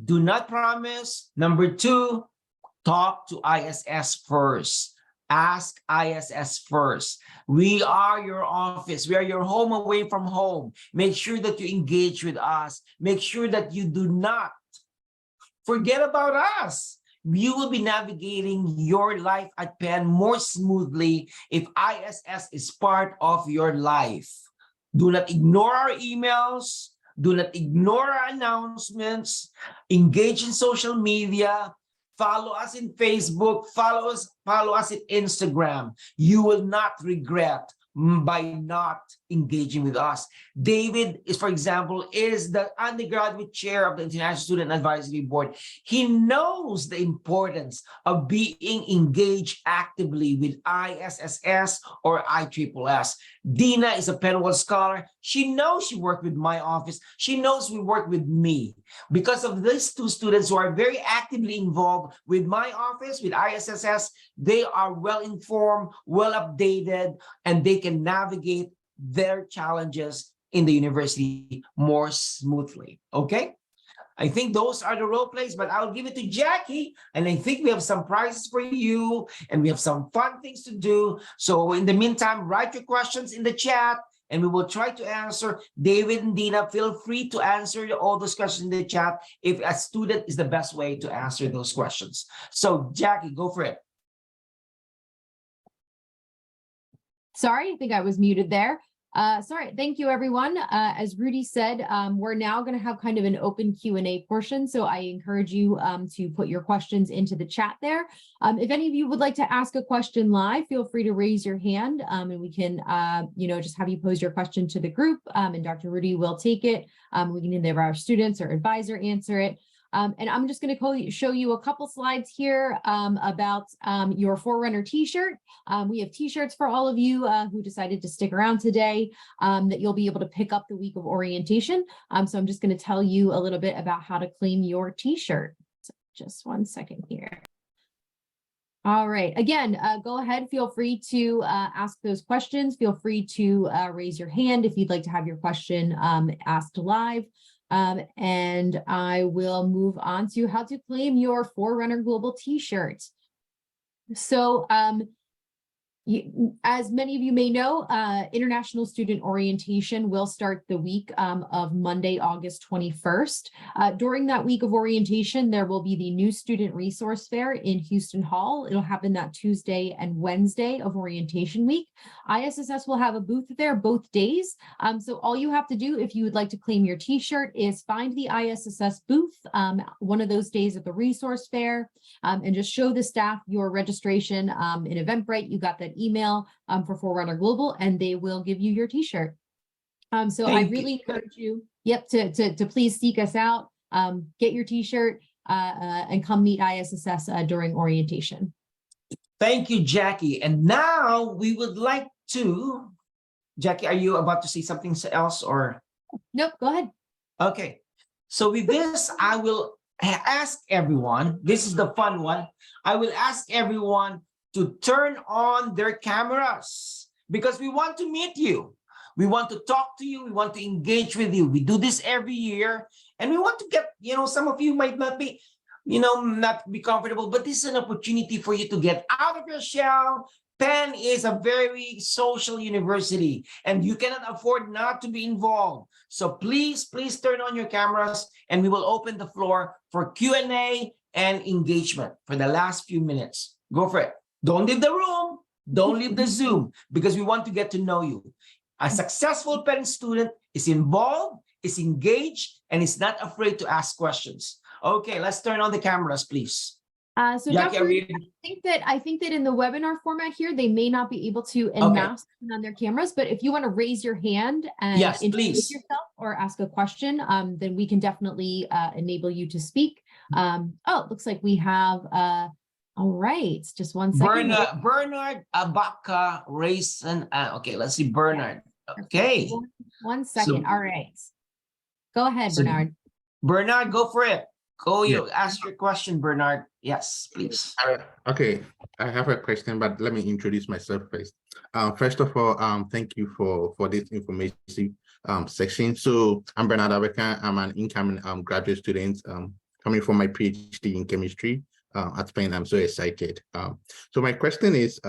do not promise. Number two, talk to ISS first. Ask ISS first. We are your office. We are your home away from home. Make sure that you engage with us. Make sure that you do not forget about us. You will be navigating your life at Penn more smoothly if ISS is part of your life. Do not ignore our emails. Do not ignore our announcements. Engage in social media. Follow us in Facebook. Follow us in Instagram. You will not regret by not engaging with us. David is, for example, is the undergraduate chair of the International Student Advisory Board. He knows the importance of being engaged actively with ISSS or ISSS. Dina is a Penn World Scholar. She knows she worked with my office. She knows we work with me. Because of these two students who are very actively involved with my office, with ISSS, they are well informed, well updated, and they can navigate their challenges in the university more smoothly. Okay? I think those are the role plays, but I'll give it to Jackie. And I think we have some prizes for you and we have some fun things to do. So in the meantime, write your questions in the chat and we will try to answer. David and Dina, feel free to answer all those questions in the chat if a student is the best way to answer those questions. So Jackie, go for it. Sorry, I think I was muted there. Sorry, thank you, everyone. As Rudy said, we're now going to have kind of an open Q&A portion, so I encourage you to put your questions into the chat there. If any of you would like to ask a question live, feel free to raise your hand, and we can, you know, just have you pose your question to the group, and Dr. Rudy will take it. We can either have our students or advisor answer it. And I'm just going to show you a couple slides here about your Forerunner t-shirt. We have t-shirts for all of you who decided to stick around today that you'll be able to pick up the week of orientation. So I'm just going to tell you a little bit about how to claim your t-shirt. So just one second here. All right. Again, go ahead. Feel free to ask those questions. Feel free to raise your hand if you'd like to have your question asked live. And I will move on to how to claim your Forerunner Global t-shirt. So as many of you may know, International Student Orientation will start the week of Monday, August 21st. During that week of orientation, there will be the new Student Resource Fair in Houston Hall. It'll happen that Tuesday and Wednesday of orientation week. ISSS will have a booth there both days. So all you have to do if you would like to claim your t-shirt is find the ISSS booth one of those days at the resource fair and just show the staff your registration in Eventbrite. You got that email for Forerunner Global and they will give you your t-shirt. So I really encourage you, to please seek us out, get your t-shirt and come meet ISSS during orientation. Thank you, Jackie. And now we would like to, Jackie, are you about to say something else or? Nope, go ahead. Okay. So with this, I will ask everyone, this is the fun one. I will ask everyone to turn on their cameras because we want to meet you. We want to talk to you. We want to engage with you. We do this every year and we want to get, some of you might not be, not be comfortable, but this is an opportunity for you to get out of your shell, Penn is a very social university, and you cannot afford not to be involved. So please turn on your cameras, and we will open the floor for Q&A and engagement for the last few minutes. Go for it. Don't leave the room. Don't leave the Zoom, because we want to get to know you. A successful Penn student is involved, is engaged, and is not afraid to ask questions. Okay, let's turn on the cameras, please. So Jackie, Dr. are we- I think that in the webinar format here, they may not be able to announce on their cameras, but if you want to raise your hand and Yes, introduce please. yourself or ask a question, then we can definitely enable you to speak. It looks like we have all right, just one second. Bernard Abaca Raisin. Okay, let's see, Bernard. Okay. One second. So- All right. Go ahead, So- Bernard. Bernard, go for it. Go, Yeah. you. Ask your question, Bernard. Yes, please. Okay, I have a question, but let me introduce myself first. First of all, thank you for this information section. So I'm Bernard Abeka. I'm an incoming graduate student coming from my PhD in chemistry at Penn. I'm so excited. So my question is,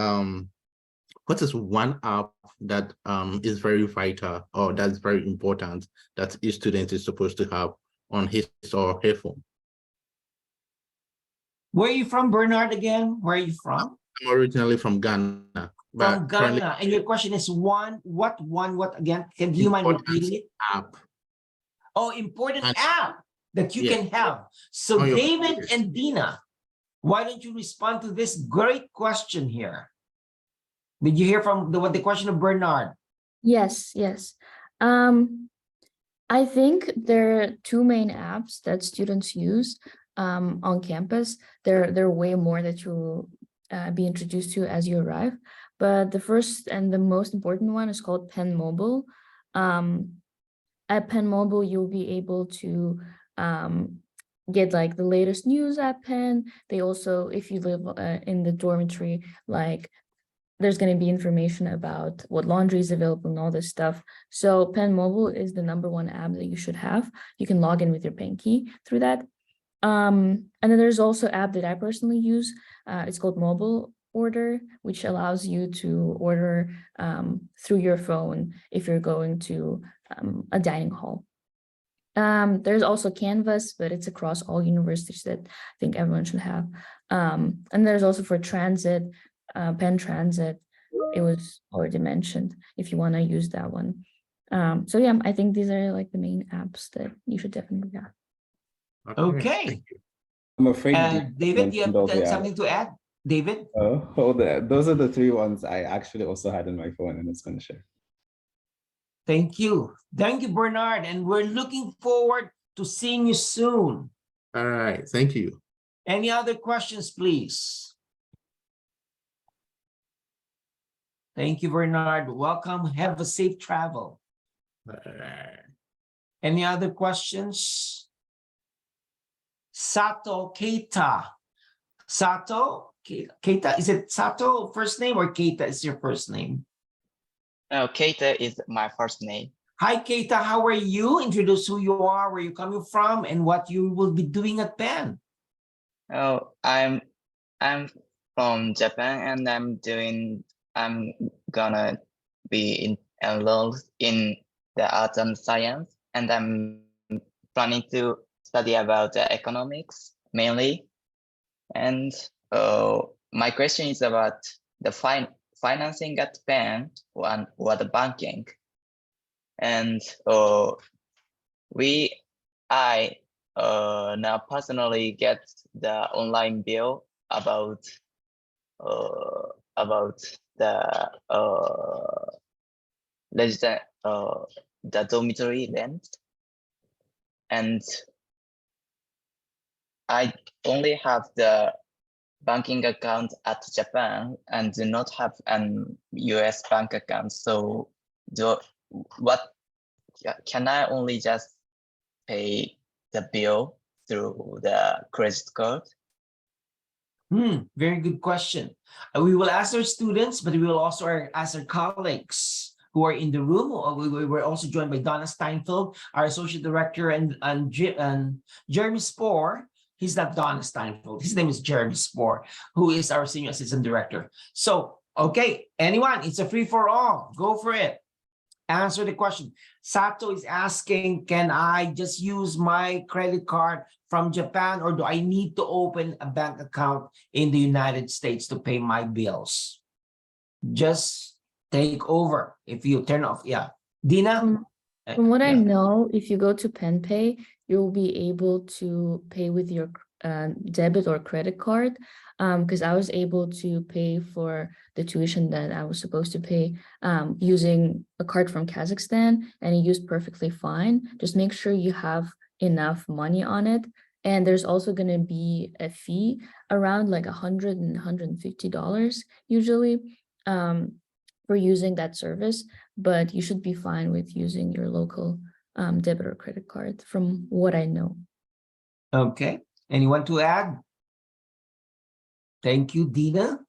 what is one app that is very vital or that's very important that each student is supposed to have on his or her phone? Where are you from, Bernard, again? Where are you from? I'm originally from Ghana. From Ghana. And your question is what again? Can you mind repeating it? App. Oh, important app that you Yeah. can have. So On your David and Dina, why don't you respond to this great question here? Did you hear from the question of Bernard? Yes. I think there are two main apps that students use on campus. There are way more that you'll be introduced to as you arrive. But the first and the most important one is called Penn Mobile. At Penn Mobile, you'll be able to get like the latest news at Penn. They also, if you live in the dormitory, like there's going to be information about what laundry is available and all this stuff. So Penn Mobile is the #1 app that you should have. You can log in with your Penn key through that. And then there's also an app that I personally use. It's called Mobile Order, which allows you to order through your phone if you're going to a dining hall. There's also Canvas, but it's across all universities that I think everyone should have. And there's also for transit, Penn Transit. It was already mentioned if you want to use that one. So yeah, I think these are like the main apps that you should definitely have. Okay. I'm afraid. David, do you have something to add? David? Those are the 3 ones I actually also had on my phone and it's going to share. Thank you. Thank you, Bernard. And we're looking forward to seeing you soon. All right. Thank you. Any other questions, please? Thank you, Bernard. Welcome. Have a safe travel. Any other questions? Sato Keita. Sato Keita, is it Sato first name or Keita is your first name? No, Keita is my first name. Hi, Keita. How are you? Introduce who you are, where you're coming from, and what you will be doing at Penn. Oh, I'm from Japan, and I'm gonna be enrolled in the arts and science, and I'm planning to study about economics mainly. And my question is about the financing at Penn or the banking. And I now personally get the online bill about the dormitory rent, and I only have the banking account at Japan and do not have an US bank account. So can I only just pay the bill through the credit card? Very good question. We will ask our students, but we will also ask our colleagues who are in the room. We're also joined by Donna Steinfeld, our associate director, and Jeremy Spohr. He's not Donna Steinfeld. His name is Jeremy Spohr, who is our senior assistant director. So Okay, anyone? It's a free for all. Go for it. Answer the question. Sato is asking, can I just use my credit card from Japan, or do I need to open a bank account in the United States to pay my bills? Just take over if you turn off. Yeah. Dina? From what I Yeah. know, if you go to PenPay, you'll be able to pay with your debit or credit card. Because I was able to pay for the tuition that I was supposed to pay using a card from Kazakhstan, and it used perfectly fine. Just make sure you have enough money on it. And there's also going to be a fee around like $100 and $150 usually for using that service, but you should be fine with using your local debit or credit card from what I know. Okay. Anyone to add? Thank you, Dina.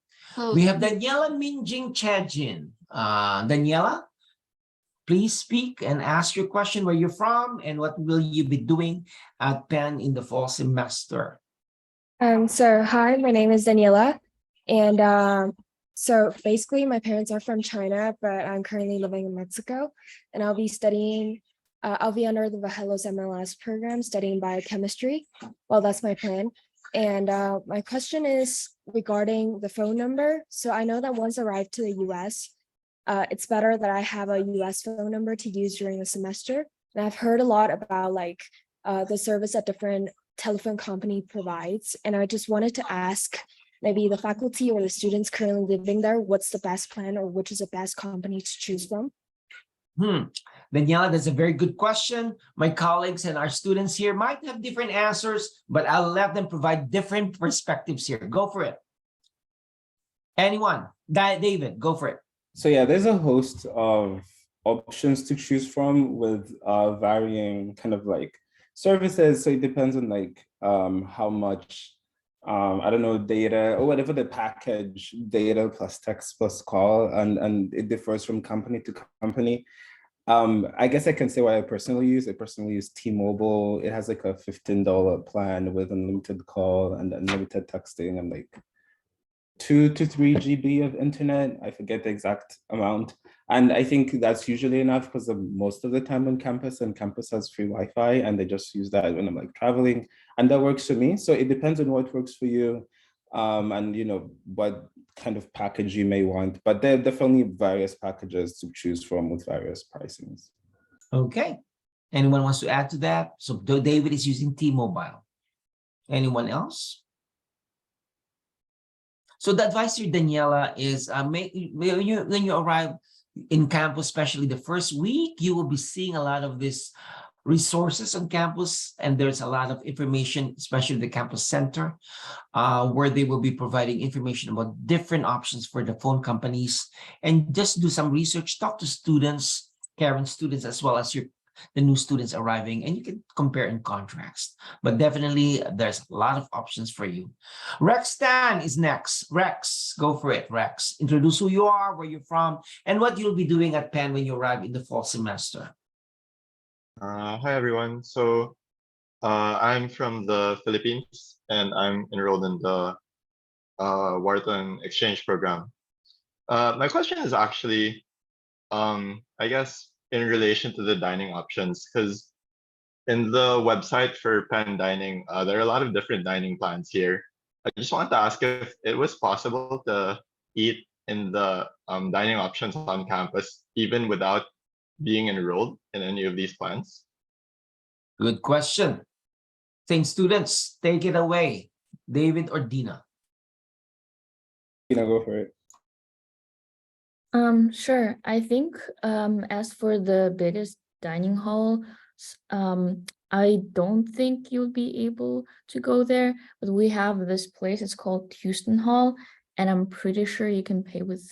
We have Daniela Minjing Chajin. Daniela, please speak and ask your question, where you're from and what will you be doing at Penn in the fall semester. So hi, my name is Daniela, and so basically my parents are from China, but I'm currently living in Mexico, and I'll be studying. I'll be under the Vahelos MLS program, studying biochemistry. Well, that's my plan. And my question is regarding the phone number. So I know that once I arrive to the US, it's better that I have a US phone number to use during the semester. And I've heard a lot about like the service that different telephone company provides. And I just wanted to ask maybe the faculty or the students currently living there, what's the best plan or which is the best company to choose from? Daniela, that's a very good question. My colleagues and our students here might have different answers, but I'll let them provide different perspectives here. Go for it. Anyone? David, go for it. So yeah, there's a host of options to choose from with varying kind of like services. So it depends on like how much, I don't know, data or whatever the package, data plus text plus call, and it differs from company to company. I guess I can say what I personally use. I personally use T-Mobile. It has like a $15 plan with unlimited call and unlimited texting and like 2 to 3 GB of internet. I forget the exact amount. And I think that's usually enough because most of the time on campus, and campus has free Wi-Fi, and they just use that when I'm like traveling, and that works for me. So it depends on what works for you, and you know what kind of package you may want. But there are definitely various packages to choose from with various pricings. Okay. Anyone wants to add to that? So David is using T-Mobile. Anyone else? So the advice to Daniela is when you arrive in campus, especially the first week, you will be seeing a lot of these resources on campus, and there's a lot of information, especially the campus center, where they will be providing information about different options for the phone companies. And just do some research, talk to students, current students, as well as the new students arriving, and you can compare and contrast. But definitely there's a lot of options for you. Rex Stan is next. Rex, go for it. Rex, introduce who you are, where you're from, and what you'll be doing at Penn when you arrive in the fall semester. Hi everyone. So I'm from the Philippines, and I'm enrolled in the Wharton exchange program. My question is actually, I guess, in relation to the dining options, because in the website for Penn Dining, there are a lot of different dining plans here. I just wanted to ask if it was possible to eat in the dining options on campus, even without being enrolled in any of these plans. Good question. Same students, take it away. David or Dina? Dina, go for it. Sure. I think as for the biggest dining hall, I don't think you'll be able to go there, but we have this place, it's called Houston Hall, and I'm pretty sure you can pay with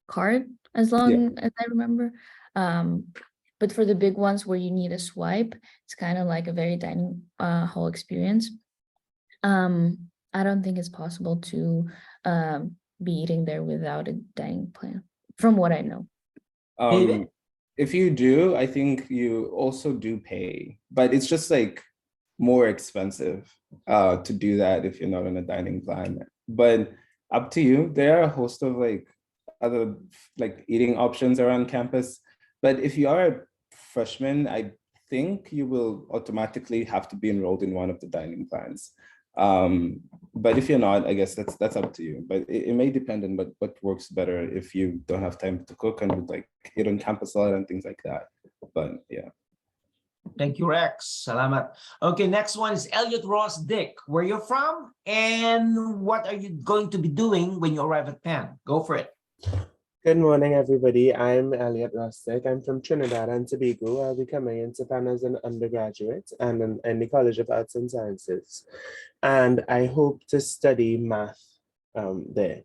card as long as I remember. But for the big ones where you need a swipe, it's kind of like a very dining hall experience. I don't think it's possible to be eating there without a dining plan, from what I know. If you do, I think you also do pay, but it's just like more expensive to do that if you're not on a dining plan. But up to you. There are a host of like other like eating options around campus, but if you are a freshman, I think you will automatically have to be enrolled in one of the dining plans. But if you're not, I guess that's up to you. But it may depend on what works better if you don't have time to cook and would like eat on campus a lot and things like that. But yeah. Thank you, Rex. Salamat. Okay, next one is Elliot Ross Dick. Where you're from and what are you going to be doing when you arrive at Penn? Go for it. Good morning, everybody. I'm Elliot Rustic. I'm from Trinidad and Tobago. I'll be coming into Penn as an undergraduate and in the College of Arts and Sciences. And I hope to study math there.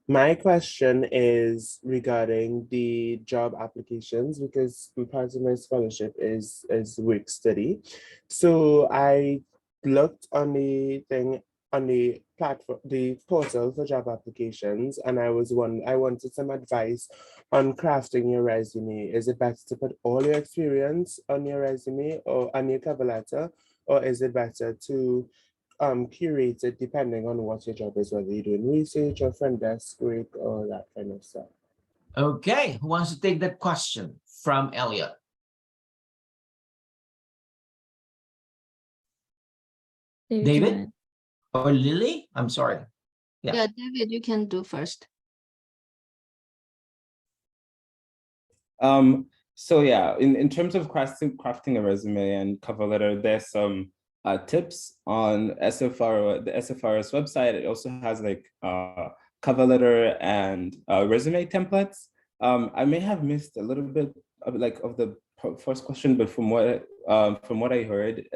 My question is regarding the job applications because part of my scholarship is work study. So I looked on the thing on the platform, the portal for job applications, and I wanted some advice on crafting your resume. Is it better to put all your experience on your resume or on your cover letter, or is it better to curate it depending on what your job is, whether you're doing research or front desk work or that kind of stuff? Okay, who wants to take that question from Elliot? David or Lily? I'm sorry. Yeah, David, you can do first. So yeah, in terms of crafting a resume and cover letter, there's some tips on the SFRS website. It also has like cover letter and resume templates. I may have missed a little bit of the first question, but from what I heard,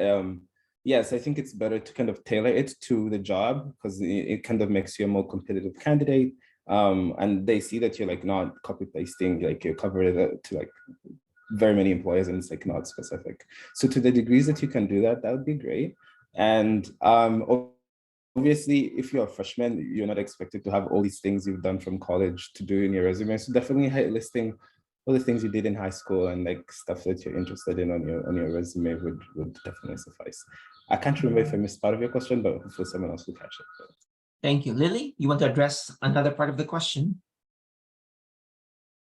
yes, I think it's better to kind of tailor it to the job because it kind of makes you a more competitive candidate. And they see that you're like not copy pasting like your cover to like very many employers and it's like not specific. So to the degrees that you can do that, that would be great. And obviously, if you're a freshman, you're not expected to have all these things you've done from college to do in your resume. So definitely listing all the things you did in high school and like stuff that you're interested in on your resume would definitely suffice. I can't remember if I missed part of your question, but hopefully someone else will catch it. Thank you. Lily, you want to address another part of the question?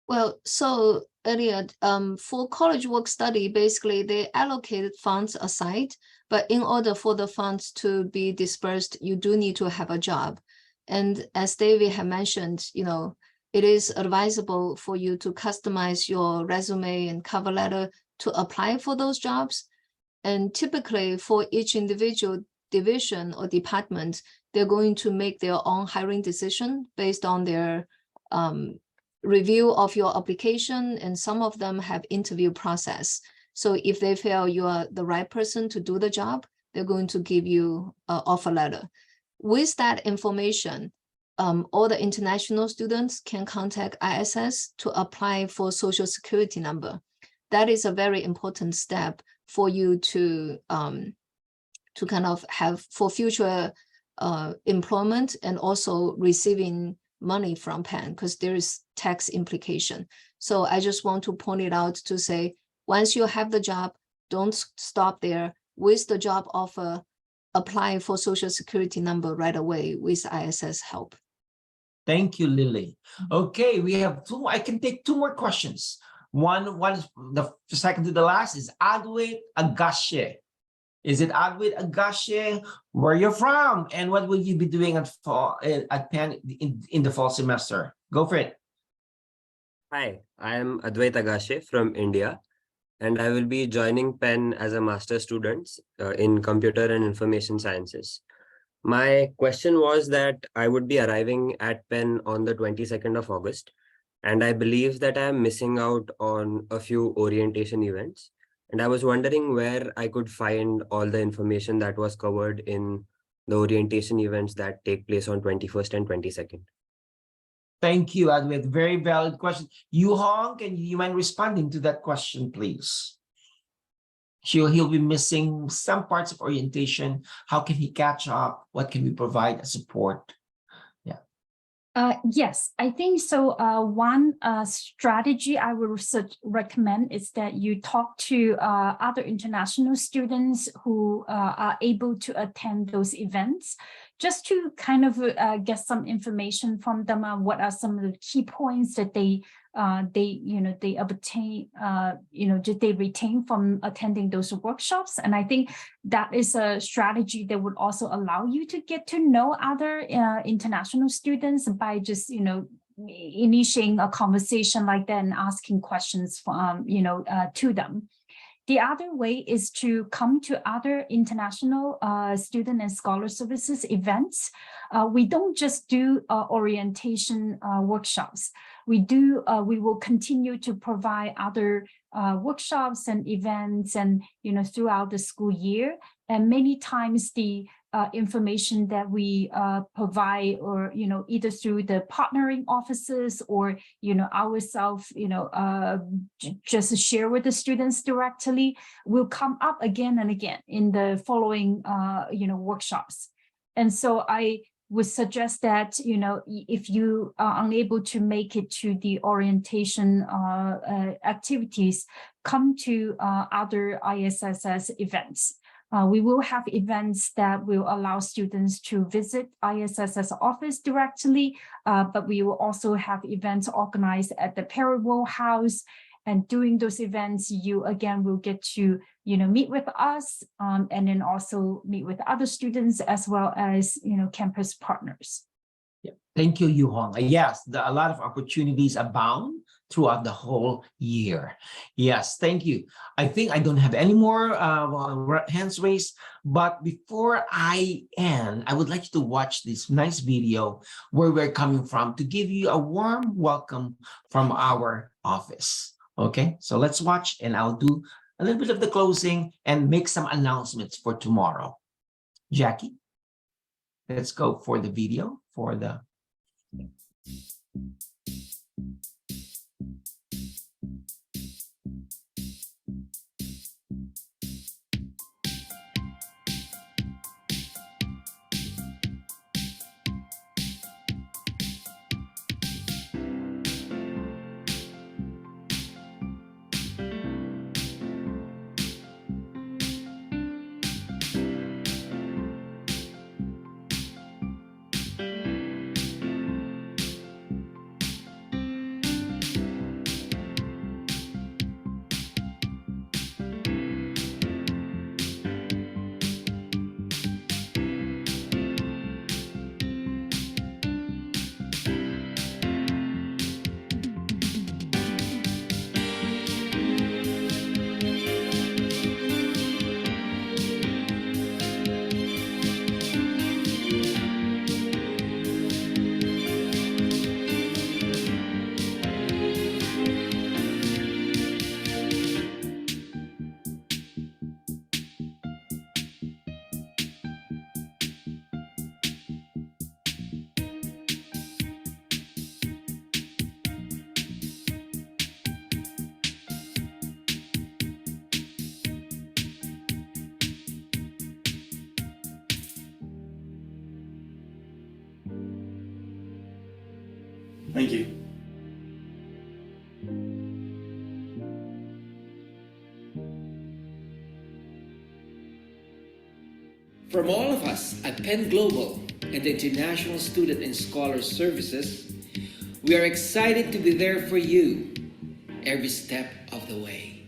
Well, so Elliot, for college work study, basically they allocated funds aside, but in order for the funds to be dispersed, you do need to have a job. And as David had mentioned, it is advisable for you to customize your resume and cover letter to apply for those jobs. And typically for each individual division or department, they're going to make their own hiring decision based on their review of your application, and some of them have interview process. So if they feel you are the right person to do the job, they're going to give you an offer letter. With that information, all the international students can contact ISS to apply for Social Security number. That is a very important step for you to kind of have for future employment and also receiving money from Penn because there is tax implication. So I just want to point it out to say, once you have the job, don't stop there. With the job offer, apply for Social Security number right away with ISS help. Thank you, Lily. Okay, we have two. I can take two more questions. One is the second to the last is Adwait Agashe. Is it Adwait Agashe? Where you're from and what will you be doing at Penn in the fall semester? Go for it. Hi, I am Adwait Agashe from India, and I will be joining Penn as a master's student in computer and information sciences. My question was that I would be arriving at Penn on the 22nd of August, and I believe that I am missing out on a few orientation events. And I was wondering where I could find all the information that was covered in the orientation events that take place on 21st and 22nd. Thank you, Adwait. Very valid question. Yu Hong, can you mind responding to that question, please? He'll be missing some parts of orientation. How can he catch up? What can we provide as support? Yeah. Yes, I think so. One strategy I would recommend is that you talk to other international students who are able to attend those events, just to kind of get some information from them on what are some of the key points that they obtain, they retain from attending those workshops. And I think that is a strategy that would also allow you to get to know other international students by just, initiating a conversation like that and asking questions from, to them. The other way is to come to other international student and scholar services events. We don't just do orientation workshops. We will continue to provide other workshops and events and, throughout the school year. And many times the information that we provide, or either through the partnering offices or ourselves, just share with the students directly, will come up again and again in the following workshops. And so I would suggest that if you are unable to make it to the orientation activities, come to other ISSS events. We will have events that will allow students to visit ISSS office directly, but we will also have events organized at the Parallel House. And during those events, you again will get to meet with us, and then also meet with other students as well as campus partners. Yeah. Thank you, Yu-Hong. Yes, a lot of opportunities abound throughout the whole year. Yes, thank you. I think I don't have any more hands raised, but before I end, I would like you to watch this nice video where we're coming from to give you a warm welcome from our office. Okay, so let's watch, and I'll do a little bit of the closing and make some announcements for tomorrow. Jackie, let's go for the video for the... Thank you. From all of us at Penn Global and the International Student and Scholar Services, we are excited to be there for you every step of the way.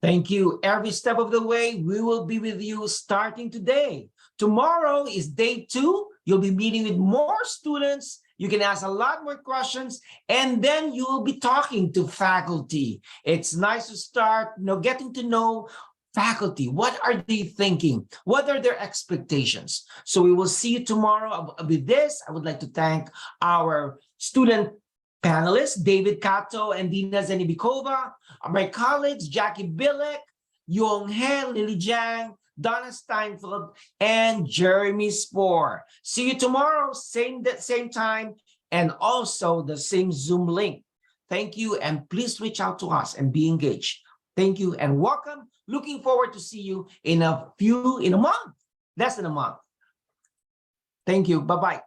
Thank you. Every step of the way, we will be with you starting today. Tomorrow is day 2. You'll be meeting with more students. You can ask a lot more questions, and then you will be talking to faculty. It's nice to start, getting to know faculty. What are they thinking? What are their expectations? So we will see you tomorrow. With this, I would like to thank our student panelists, David Kato and Dina Zenibikova, my colleagues, Jackie Billick, Yong He, Lily Jiang, Donna Steinfeld, and Jeremy Spoor. See you tomorrow, same time, and also the same Zoom link. Thank you, and please reach out to us and be engaged. Thank you and welcome. Looking forward to see you in a month, less than a month. Thank you. Bye-bye.